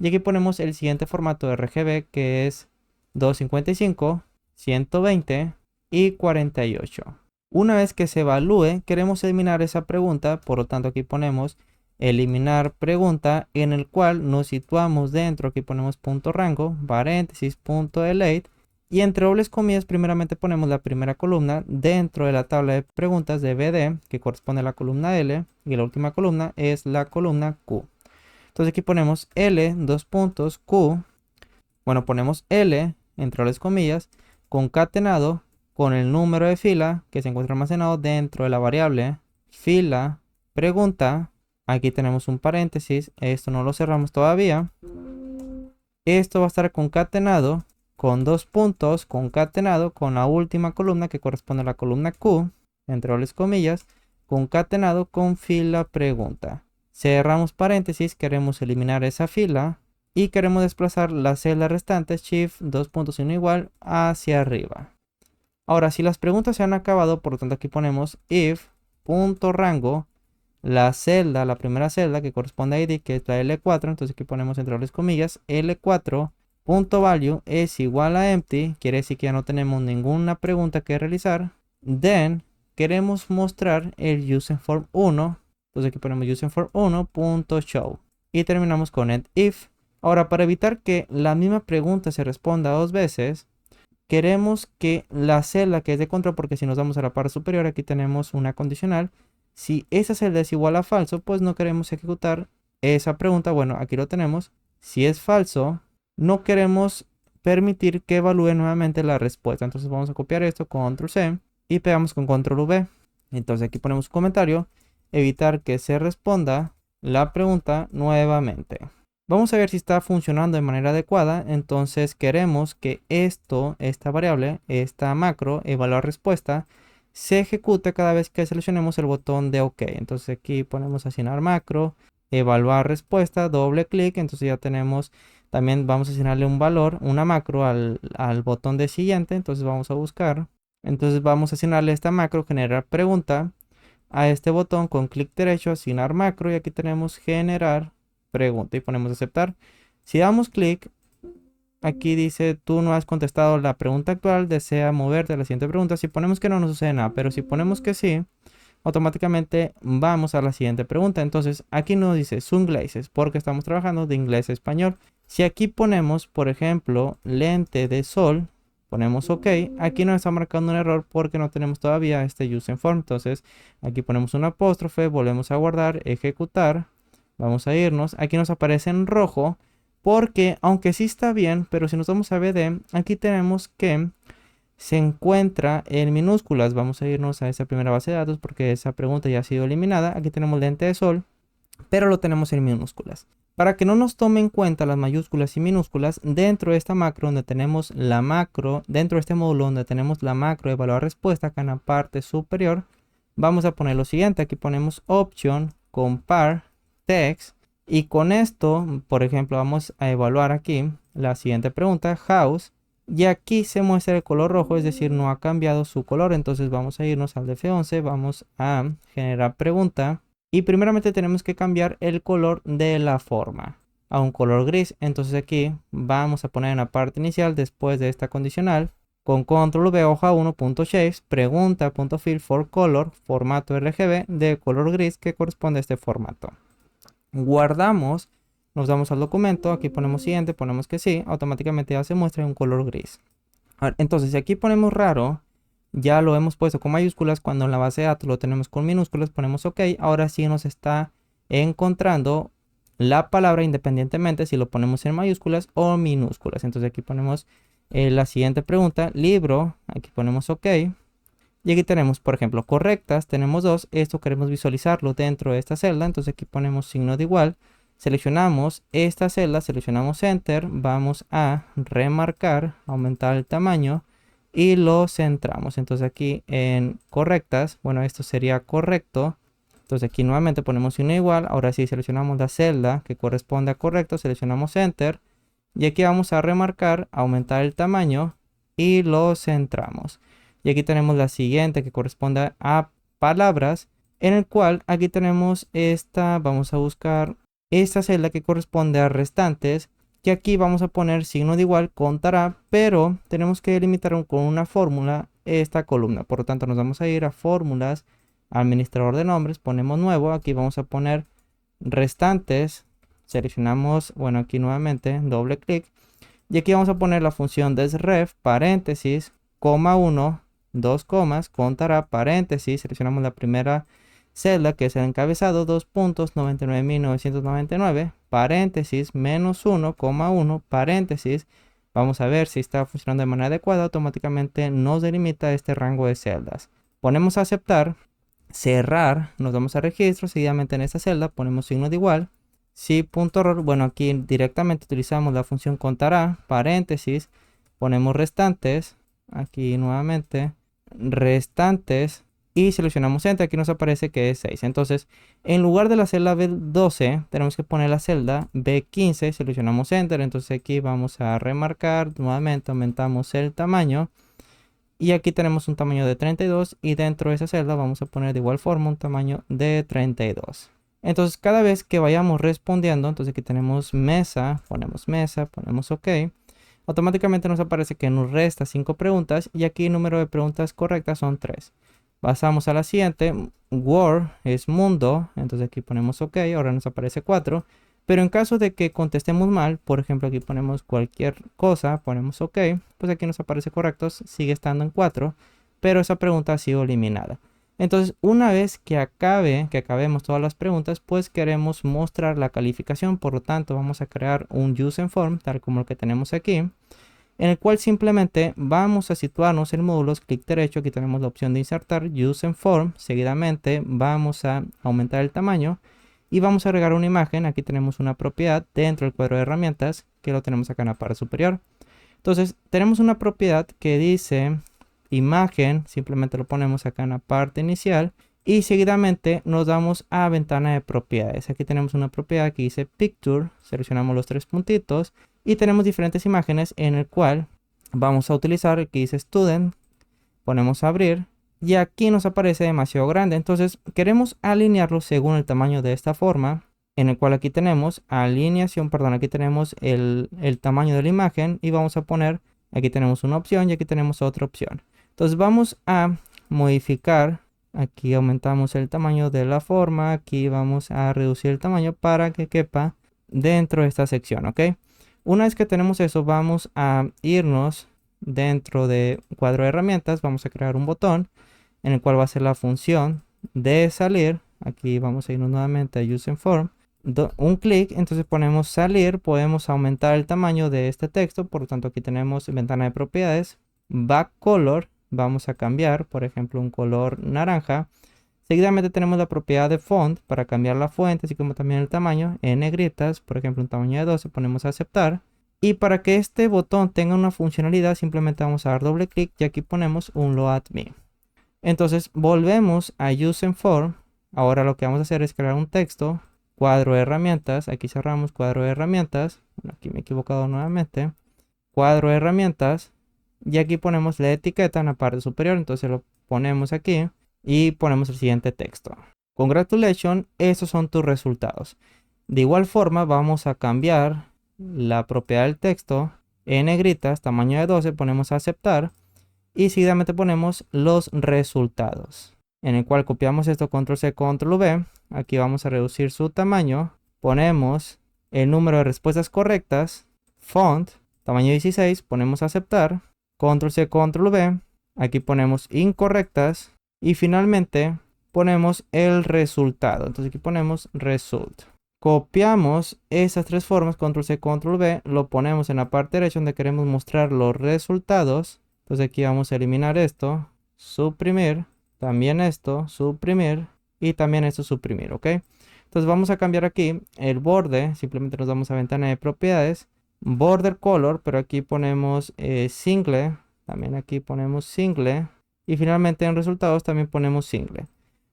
y aquí ponemos el siguiente formato de RGB, que es 255, 120 y 48. Una vez que se evalúe, queremos eliminar esa pregunta, por lo tanto aquí ponemos eliminar pregunta, en el cual nos situamos dentro. Aquí ponemos punto rango, paréntesis, punto delete, y entre dobles comillas primeramente ponemos la primera columna dentro de la tabla de preguntas de BD, que corresponde a la columna L, y la última columna es la columna Q. Entonces aquí ponemos L, dos puntos, Q. Bueno, ponemos L, entre dobles comillas, concatenado con el número de fila que se encuentra almacenado dentro de la variable fila pregunta. Aquí tenemos un paréntesis, esto no lo cerramos todavía. Esto va a estar concatenado con dos puntos, concatenado con la última columna que corresponde a la columna Q, entre dobles comillas, concatenado con fila pregunta. Cerramos paréntesis, queremos eliminar esa fila y queremos desplazar la celda restante, shift, dos puntos y uno igual, hacia arriba. Ahora, si las preguntas se han acabado, por lo tanto aquí ponemos if, punto rango, la celda, la primera celda que corresponde a ID, que es la L4, entonces aquí ponemos entre dobles comillas, L4.value es igual a empty, quiere decir que ya no tenemos ninguna pregunta que realizar. Then, queremos mostrar el userform 1, entonces aquí ponemos userform 1.show y terminamos con end if. Ahora, para evitar que la misma pregunta se responda dos veces, queremos que la celda que es de control, porque si nos vamos a la parte superior, aquí tenemos una condicional. Si esa celda es igual a falso, pues no queremos ejecutar esa pregunta, bueno, aquí lo tenemos. Si es falso, no queremos permitir que evalúe nuevamente la respuesta. Entonces vamos a copiar esto, control C, y pegamos con control V. Entonces aquí ponemos un comentario, evitar que se responda la pregunta nuevamente. Vamos a ver si está funcionando de manera adecuada. Entonces queremos que esta variable, esta macro, evaluar respuesta, se ejecute cada vez que seleccionemos el botón de OK. Entonces aquí ponemos asignar macro, evaluar respuesta, doble clic. Entonces ya tenemos, también vamos a asignarle un valor, una macro al botón de siguiente. Entonces vamos a buscar. Entonces vamos a asignarle esta macro, generar pregunta, a este botón con clic derecho, asignar macro, y aquí tenemos generar pregunta y ponemos aceptar. Si damos clic, aquí dice tú no has contestado la pregunta actual, desea moverte a la siguiente pregunta. Si ponemos que no, no sucede nada, pero si ponemos que sí, automáticamente vamos a la siguiente pregunta. Entonces aquí nos dice sunglasses porque estamos trabajando de inglés a español. Si aquí ponemos, por ejemplo, lente de sol, ponemos OK, aquí nos está marcando un error porque no tenemos todavía este use form. Entonces aquí ponemos un apóstrofe, volvemos a guardar, ejecutar, vamos a irnos. Aquí nos aparece en rojo porque aunque sí está bien, pero si nos vamos a BD, aquí tenemos que se encuentra en minúsculas. Vamos a irnos a esa primera base de datos porque esa pregunta ya ha sido eliminada. Aquí tenemos lente de sol, pero lo tenemos en minúsculas. Para que no nos tome en cuenta las mayúsculas y minúsculas, dentro de esta macro donde tenemos la macro, dentro de este módulo donde tenemos la macro de evaluar respuesta, acá en la parte superior, vamos a poner lo siguiente. Aquí ponemos option, compare, text, y con esto, por ejemplo, vamos a evaluar aquí la siguiente pregunta, house, y aquí se muestra el color rojo, es decir, no ha cambiado su color. Entonces vamos a irnos al F11, vamos a generar pregunta. Y primeramente tenemos que cambiar el color de la forma a un color gris. Entonces aquí vamos a poner en la parte inicial, después de esta condicional, con control V, hoja 1.shapes, pregunta.fill for color, formato RGB de color gris que corresponde a este formato. Guardamos, nos damos al documento, aquí ponemos siguiente, ponemos que sí, automáticamente ya se muestra en un color gris. A ver, entonces si aquí ponemos raro, ya lo hemos puesto con mayúsculas, cuando en la base de datos lo tenemos con minúsculas, ponemos OK. Ahora sí nos está encontrando la palabra independientemente si lo ponemos en mayúsculas o minúsculas. Entonces aquí ponemos la siguiente pregunta, libro, aquí ponemos OK. Y aquí tenemos, por ejemplo, correctas, tenemos dos. Esto queremos visualizarlo dentro de esta celda, entonces aquí ponemos signo de igual. Seleccionamos esta celda, seleccionamos Enter, vamos a remarcar, aumentar el tamaño y lo centramos. Entonces aquí en correctas, bueno, esto sería correcto. Entonces aquí nuevamente ponemos signo igual. Ahora sí seleccionamos la celda que corresponde a correcto, seleccionamos Enter. Y aquí vamos a remarcar, aumentar el tamaño y lo centramos. Y aquí tenemos la siguiente que corresponde a palabras, en el cual aquí tenemos esta, vamos a buscar esta celda que corresponde a restantes, que aquí vamos a poner signo de igual, contará, pero tenemos que delimitar con una fórmula esta columna. Por lo tanto nos vamos a ir a fórmulas, administrador de nombres, ponemos nuevo, aquí vamos a poner restantes, seleccionamos, bueno, aquí nuevamente doble clic, y aquí vamos a poner la función desref, paréntesis, coma 1, dos comas, contará, paréntesis, seleccionamos la primera celda que es el encabezado, 2.99.999, paréntesis, menos 1,1, paréntesis. Vamos a ver si está funcionando de manera adecuada. Automáticamente nos delimita este rango de celdas. Ponemos a aceptar, cerrar, nos vamos a registro, seguidamente en esta celda ponemos signo de igual. Sí, punto error, bueno, aquí directamente utilizamos la función contará, paréntesis, ponemos restantes, aquí nuevamente, restantes, y seleccionamos Enter. Aquí nos aparece que es 6. Entonces, en lugar de la celda B12, tenemos que poner la celda B15. Seleccionamos Enter. Entonces aquí vamos a remarcar. Nuevamente aumentamos el tamaño. Y aquí tenemos un tamaño de 32. Y dentro de esa celda vamos a poner de igual forma un tamaño de 32. Entonces, cada vez que vayamos respondiendo, entonces aquí tenemos mesa, ponemos OK. Automáticamente nos aparece que nos resta 5 preguntas. Y aquí el número de preguntas correctas son 3. Pasamos a la siguiente, Word es mundo, entonces aquí ponemos OK, ahora nos aparece 4, pero en caso de que contestemos mal, por ejemplo aquí ponemos cualquier cosa, ponemos OK, pues aquí nos aparece correctos, sigue estando en 4, pero esa pregunta ha sido eliminada. Entonces, una vez que acabemos todas las preguntas, pues queremos mostrar la calificación. Por lo tanto, vamos a crear un useInform, tal como el que tenemos aquí, en el cual simplemente vamos a situarnos en módulos, clic derecho, aquí tenemos la opción de insertar useInform, seguidamente vamos a aumentar el tamaño y vamos a agregar una imagen. Aquí tenemos una propiedad dentro del cuadro de herramientas que lo tenemos acá en la parte superior. Entonces tenemos una propiedad que dice imagen, simplemente lo ponemos acá en la parte inicial y seguidamente nos damos a ventana de propiedades. Aquí tenemos una propiedad que dice picture, seleccionamos los tres puntitos y tenemos diferentes imágenes en el cual vamos a utilizar el que dice student, ponemos abrir y aquí nos aparece demasiado grande. Entonces queremos alinearlo según el tamaño de esta forma, en el cual aquí tenemos alineación, perdón, aquí tenemos el tamaño de la imagen y vamos a poner, aquí tenemos una opción y aquí tenemos otra opción. Entonces vamos a modificar, aquí aumentamos el tamaño de la forma, aquí vamos a reducir el tamaño para que quepa dentro de esta sección, ¿ok? Una vez que tenemos eso, vamos a irnos dentro de cuadro de herramientas, vamos a crear un botón en el cual va a ser la función de salir. Aquí vamos a irnos nuevamente a useInform, un clic, entonces ponemos salir, podemos aumentar el tamaño de este texto, por lo tanto aquí tenemos ventana de propiedades, backcolor, vamos a cambiar, por ejemplo, un color naranja. Seguidamente tenemos la propiedad de font para cambiar la fuente, así como también el tamaño en negritas, por ejemplo, un tamaño de 12, ponemos a aceptar. Y para que este botón tenga una funcionalidad, simplemente vamos a dar doble clic y aquí ponemos un loadme. Entonces volvemos a useInform. Ahora lo que vamos a hacer es crear un texto, cuadro de herramientas, aquí cerramos cuadro de herramientas, aquí me he equivocado nuevamente, cuadro de herramientas, y aquí ponemos la etiqueta en la parte superior, entonces lo ponemos aquí y ponemos el siguiente texto. Congratulations, estos son tus resultados. De igual forma vamos a cambiar la propiedad del texto en negritas, tamaño de 12, ponemos a aceptar y seguidamente ponemos los resultados, en el cual copiamos esto, control C, control V. Aquí vamos a reducir su tamaño, ponemos el número de respuestas correctas, font, tamaño 16, ponemos a aceptar, control C, control V, aquí ponemos incorrectas y finalmente ponemos el resultado. Entonces aquí ponemos result. Copiamos esas tres formas, control C, control V, lo ponemos en la parte derecha donde queremos mostrar los resultados. Entonces aquí vamos a eliminar esto, suprimir, también esto, suprimir y también esto, suprimir, ¿ok? Entonces vamos a cambiar aquí el borde, simplemente nos vamos a ventana de propiedades, border color, pero aquí ponemos single, también aquí ponemos single y finalmente en resultados también ponemos single.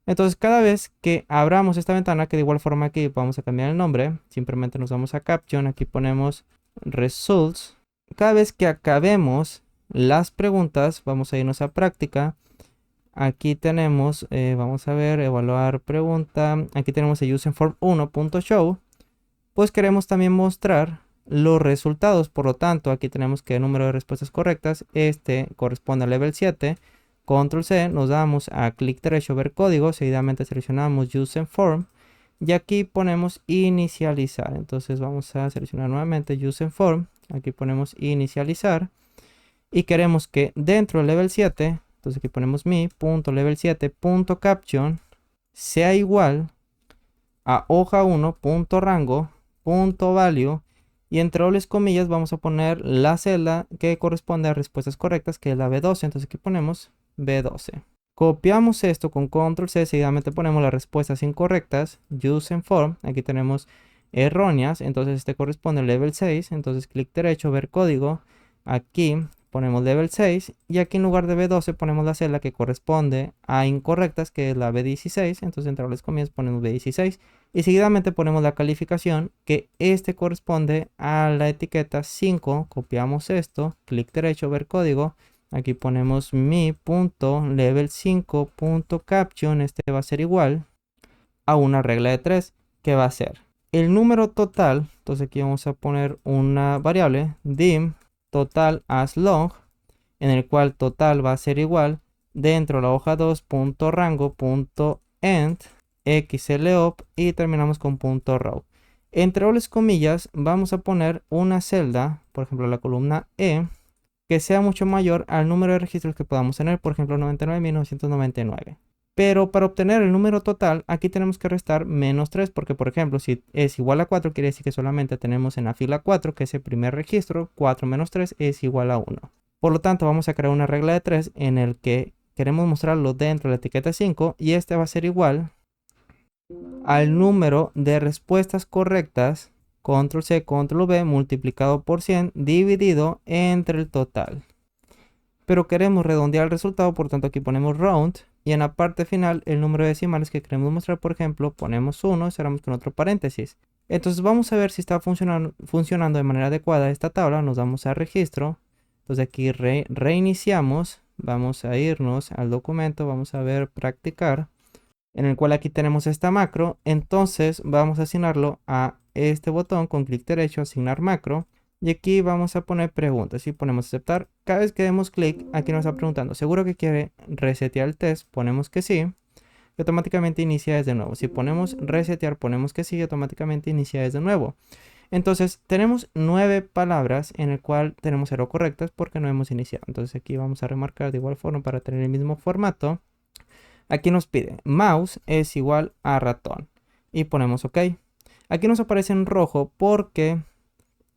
Entonces cada vez que abramos esta ventana, que de igual forma aquí vamos a cambiar el nombre, simplemente nos vamos a caption, aquí ponemos results. Cada vez que acabemos las preguntas, vamos a irnos a práctica. Aquí tenemos, vamos a ver, evaluar pregunta. Aquí tenemos el useInform 1.show. Pues queremos también mostrar los resultados. Por lo tanto, aquí tenemos que el número de respuestas correctas, este corresponde al level 7. Control C, nos damos a clic derecho, ver código. Seguidamente seleccionamos useInform. Y aquí ponemos inicializar. Entonces vamos a seleccionar nuevamente useInform. Aquí ponemos inicializar. Y queremos que dentro del level 7, entonces aquí ponemos mi.level7.caption sea igual a hoja 1.rango.value y entre dobles comillas vamos a poner la celda que corresponde a respuestas correctas, que es la B12. Entonces aquí ponemos B12. Copiamos esto con control C, seguidamente ponemos las respuestas incorrectas, useInform, aquí tenemos erróneas, entonces este corresponde al level 6, entonces clic derecho, ver código, aquí ponemos level 6 y aquí en lugar de B12 ponemos la celda que corresponde a incorrectas, que es la B16, entonces entre las comillas ponemos B16 y seguidamente ponemos la calificación, que este corresponde a la etiqueta 5, copiamos esto, clic derecho, ver código, aquí ponemos mi.level5.caption, este va a ser igual a una regla de 3, que va a ser el número total, entonces aquí vamos a poner una variable dim total as long, en el cual total va a ser igual dentro de la hoja 2.rango.end xlop y terminamos con .row. Entre dobles comillas vamos a poner una celda, por ejemplo la columna E, que sea mucho mayor al número de registros que podamos tener, por ejemplo 99.999. Pero para obtener el número total, aquí tenemos que restar menos 3, porque por ejemplo, si es igual a 4, quiere decir que solamente tenemos en la fila 4, que es el primer registro, 4 menos 3 es igual a 1. Por lo tanto, vamos a crear una regla de 3 en el que queremos mostrarlo dentro de la etiqueta 5 y este va a ser igual al número de respuestas correctas, control C, control V, multiplicado por 100, dividido entre el total. Pero queremos redondear el resultado, por tanto aquí ponemos round, y en la parte final el número de decimales que queremos mostrar, por ejemplo, ponemos 1 y cerramos con otro paréntesis. Entonces vamos a ver si está funcionando de manera adecuada esta tabla. Nos vamos a registro, entonces aquí reiniciamos, vamos a irnos al documento, vamos a ver practicar, en el cual aquí tenemos esta macro. Entonces vamos a asignarlo a este botón con clic derecho, asignar macro, y aquí vamos a poner preguntas. Si ponemos aceptar, cada vez que demos clic, aquí nos está preguntando, ¿seguro que quiere resetear el test? Ponemos que sí, y automáticamente inicia desde nuevo. Si ponemos resetear, ponemos que sí, y automáticamente inicia desde nuevo. Entonces tenemos 9 palabras en el cual tenemos 0 correctas porque no hemos iniciado. Entonces aquí vamos a remarcar de igual forma para tener el mismo formato. Aquí nos pide mouse es igual a ratón y ponemos OK. Aquí nos aparece en rojo porque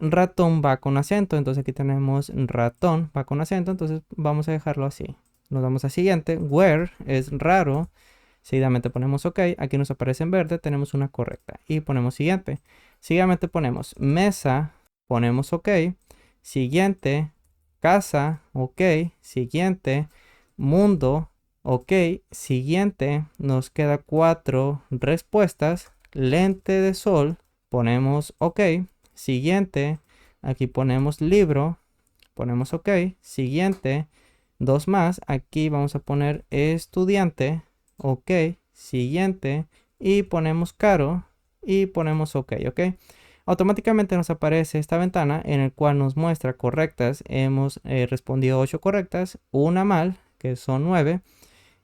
ratón va con acento, entonces aquí tenemos ratón va con acento, entonces vamos a dejarlo así. Nos vamos a siguiente, where es raro, seguidamente ponemos OK, aquí nos aparece en verde, tenemos una correcta y ponemos siguiente. Seguidamente ponemos mesa, ponemos OK, siguiente, casa, OK, siguiente, mundo, OK, siguiente, nos queda 4 respuestas, lente de sol, ponemos OK. Siguiente, aquí ponemos libro, ponemos OK. Siguiente, 2 más, aquí vamos a poner estudiante, OK. Siguiente, y ponemos caro y ponemos OK, OK. Automáticamente nos aparece esta ventana en el cual nos muestra correctas. Hemos respondido 8 correctas, una mal, que son 9.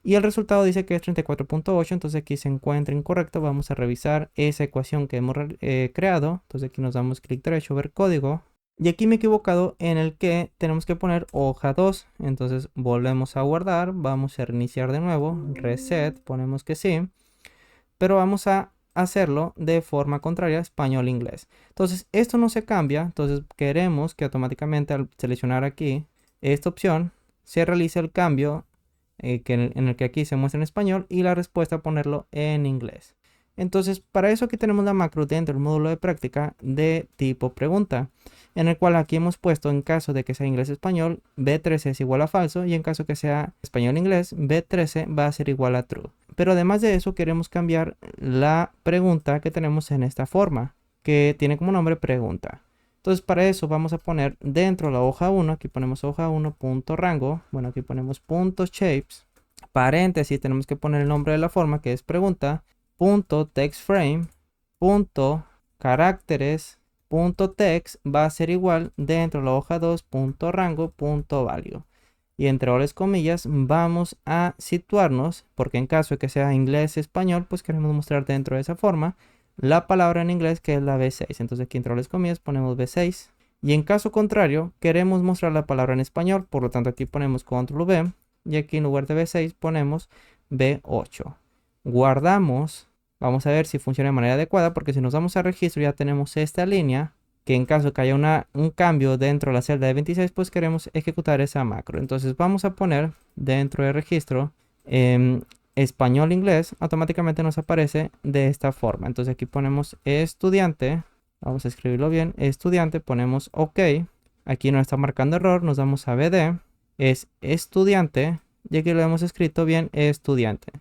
Y el resultado dice que es 34.8, entonces aquí se encuentra incorrecto. Vamos a revisar esa ecuación que hemos creado. Entonces aquí nos damos clic derecho, ver código. Y aquí me he equivocado en el que tenemos que poner hoja 2. Entonces volvemos a guardar, vamos a reiniciar de nuevo, reset, ponemos que sí. Pero vamos a hacerlo de forma contraria, español-inglés. Entonces esto no se cambia, entonces queremos que automáticamente al seleccionar aquí esta opción se realice el cambio en el que aquí se muestra en español y la respuesta ponerlo en inglés. Entonces para eso aquí tenemos la macro dentro del módulo de práctica de tipo pregunta, en el cual aquí hemos puesto en caso de que sea inglés-español, B13 es igual a falso, y en caso que sea español-inglés, B13 va a ser igual a true. Pero además de eso queremos cambiar la pregunta que tenemos en esta forma, que tiene como nombre pregunta. Entonces para eso vamos a poner dentro de la hoja 1, aquí ponemos hoja 1 punto rango, bueno aquí ponemos punto shapes, paréntesis, tenemos que poner el nombre de la forma que es pregunta, punto text frame, punto caracteres, punto text va a ser igual dentro de la hoja 2 punto rango punto value. Y entre dobles comillas vamos a situarnos, porque en caso de que sea inglés-español, pues queremos mostrar dentro de esa forma la palabra en inglés que es la B6. Entonces aquí entre dobles comillas ponemos B6. Y en caso contrario, queremos mostrar la palabra en español, por lo tanto aquí ponemos control V. Y aquí en lugar de B6 ponemos B8. Guardamos. Vamos a ver si funciona de manera adecuada, porque si nos vamos a registro ya tenemos esta línea, que en caso que haya un cambio dentro de la celda de 26, pues queremos ejecutar esa macro. Entonces vamos a poner dentro de registro español-inglés, automáticamente nos aparece de esta forma. Entonces aquí ponemos estudiante, vamos a escribirlo bien, estudiante, ponemos OK. Aquí nos está marcando error, nos damos a BD, es estudiante, y aquí lo hemos escrito bien, estudiante.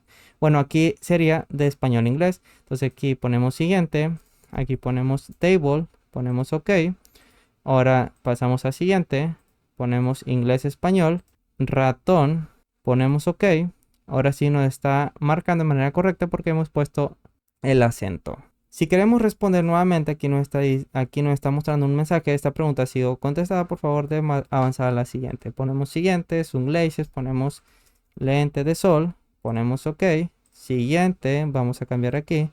Bueno, aquí sería de español-inglés. Entonces aquí ponemos siguiente, aquí ponemos table, ponemos OK. Ahora pasamos a siguiente, ponemos inglés-español, ratón, ponemos OK. Ahora sí nos está marcando de manera correcta porque hemos puesto el acento. Si queremos responder nuevamente, aquí nos está mostrando un mensaje. Esta pregunta ha sido contestada, por favor de avanzar a la siguiente. Ponemos siguiente, sunglasses, ponemos lente de sol, ponemos OK. Siguiente, vamos a cambiar aquí,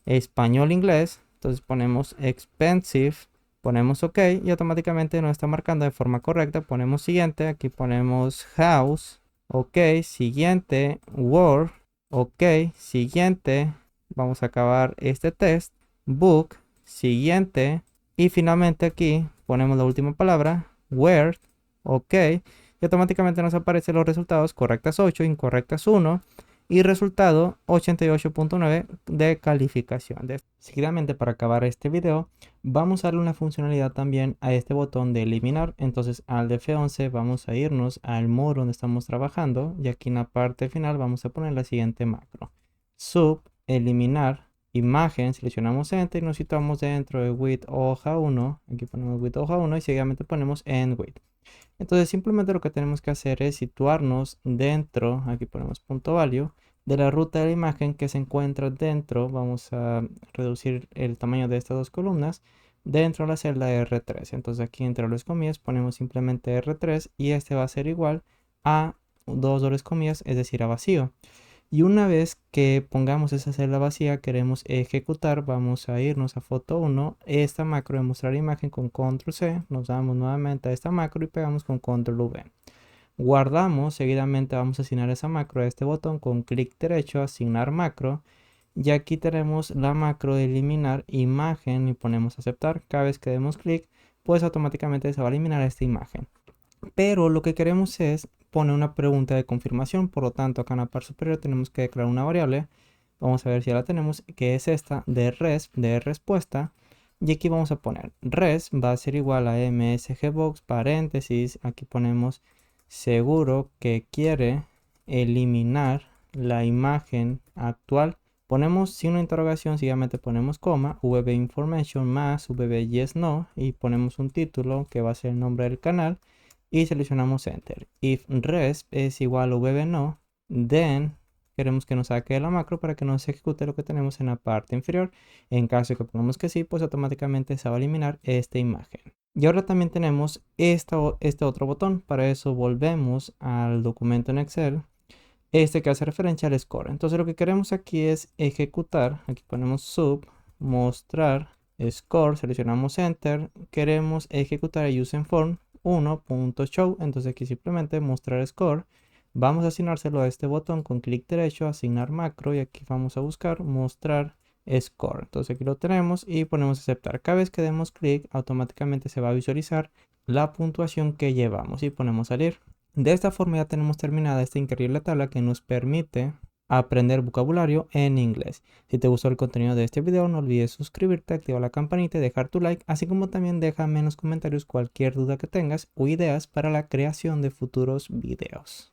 español-inglés. Entonces ponemos expensive, ponemos OK y automáticamente nos está marcando de forma correcta. Ponemos siguiente, aquí ponemos house, OK, siguiente, word, Ok, siguiente. Vamos a acabar este test. Book, siguiente. Y finalmente aquí ponemos la última palabra, where. Ok. Y automáticamente nos aparecen los resultados: correctas 8, incorrectas 1. Y resultado 88.9 de calificación. Seguidamente, para acabar este video, vamos a darle una funcionalidad también a este botón de eliminar. Entonces al de F11 vamos a irnos al módulo donde estamos trabajando y aquí en la parte final vamos a poner la siguiente macro: sub, eliminar, imagen, seleccionamos enter y nos situamos dentro de width hoja 1. Aquí ponemos width hoja 1 y seguidamente ponemos end width. Entonces simplemente lo que tenemos que hacer es situarnos dentro, aquí ponemos punto value, de la ruta de la imagen que se encuentra dentro. Vamos a reducir el tamaño de estas dos columnas dentro de la celda R3. Entonces aquí entre las comillas ponemos simplemente R3 y este va a ser igual a dos dobles comillas, es decir, a vacío. Y una vez que pongamos esa celda vacía, queremos ejecutar, vamos a irnos a foto 1, esta macro de mostrar imagen con control C, nos damos nuevamente a esta macro y pegamos con control V. Guardamos, seguidamente vamos a asignar esa macro a este botón con clic derecho, asignar macro. Y aquí tenemos la macro de eliminar imagen y ponemos aceptar. Cada vez que demos clic, pues automáticamente se va a eliminar esta imagen. Pero lo que queremos es poner una pregunta de confirmación. Por lo tanto, acá en la parte superior tenemos que declarar una variable. Vamos a ver si ya la tenemos, que es esta de res, de respuesta. Y aquí vamos a poner res va a ser igual a msgbox, paréntesis. Aquí ponemos seguro que quiere eliminar la imagen actual. Ponemos signo de interrogación, seguidamente ponemos coma, vbinformation más vb y ponemos un título que va a ser el nombre del canal y seleccionamos enter. If res es igual a vbno, then queremos que nos saque de la macro para que nos ejecute lo que tenemos en la parte inferior. En caso de que pongamos que sí, pues automáticamente se va a eliminar esta imagen. Y ahora también tenemos este otro botón. Para eso volvemos al documento en Excel, este que hace referencia al score. Entonces lo que queremos aquí es ejecutar. Aquí ponemos sub, mostrar score, seleccionamos enter. Queremos ejecutar el userform 1.show. Entonces aquí simplemente mostrar score. Vamos a asignárselo a este botón con clic derecho, asignar macro, y aquí vamos a buscar mostrar score. Entonces aquí lo tenemos y ponemos aceptar. Cada vez que demos clic, automáticamente se va a visualizar la puntuación que llevamos y ponemos salir. De esta forma ya tenemos terminada esta increíble tabla que nos permite aprender vocabulario en inglés. Si te gustó el contenido de este video, no olvides suscribirte, activar la campanita y dejar tu like, así como también déjame en los comentarios cualquier duda que tengas o ideas para la creación de futuros videos.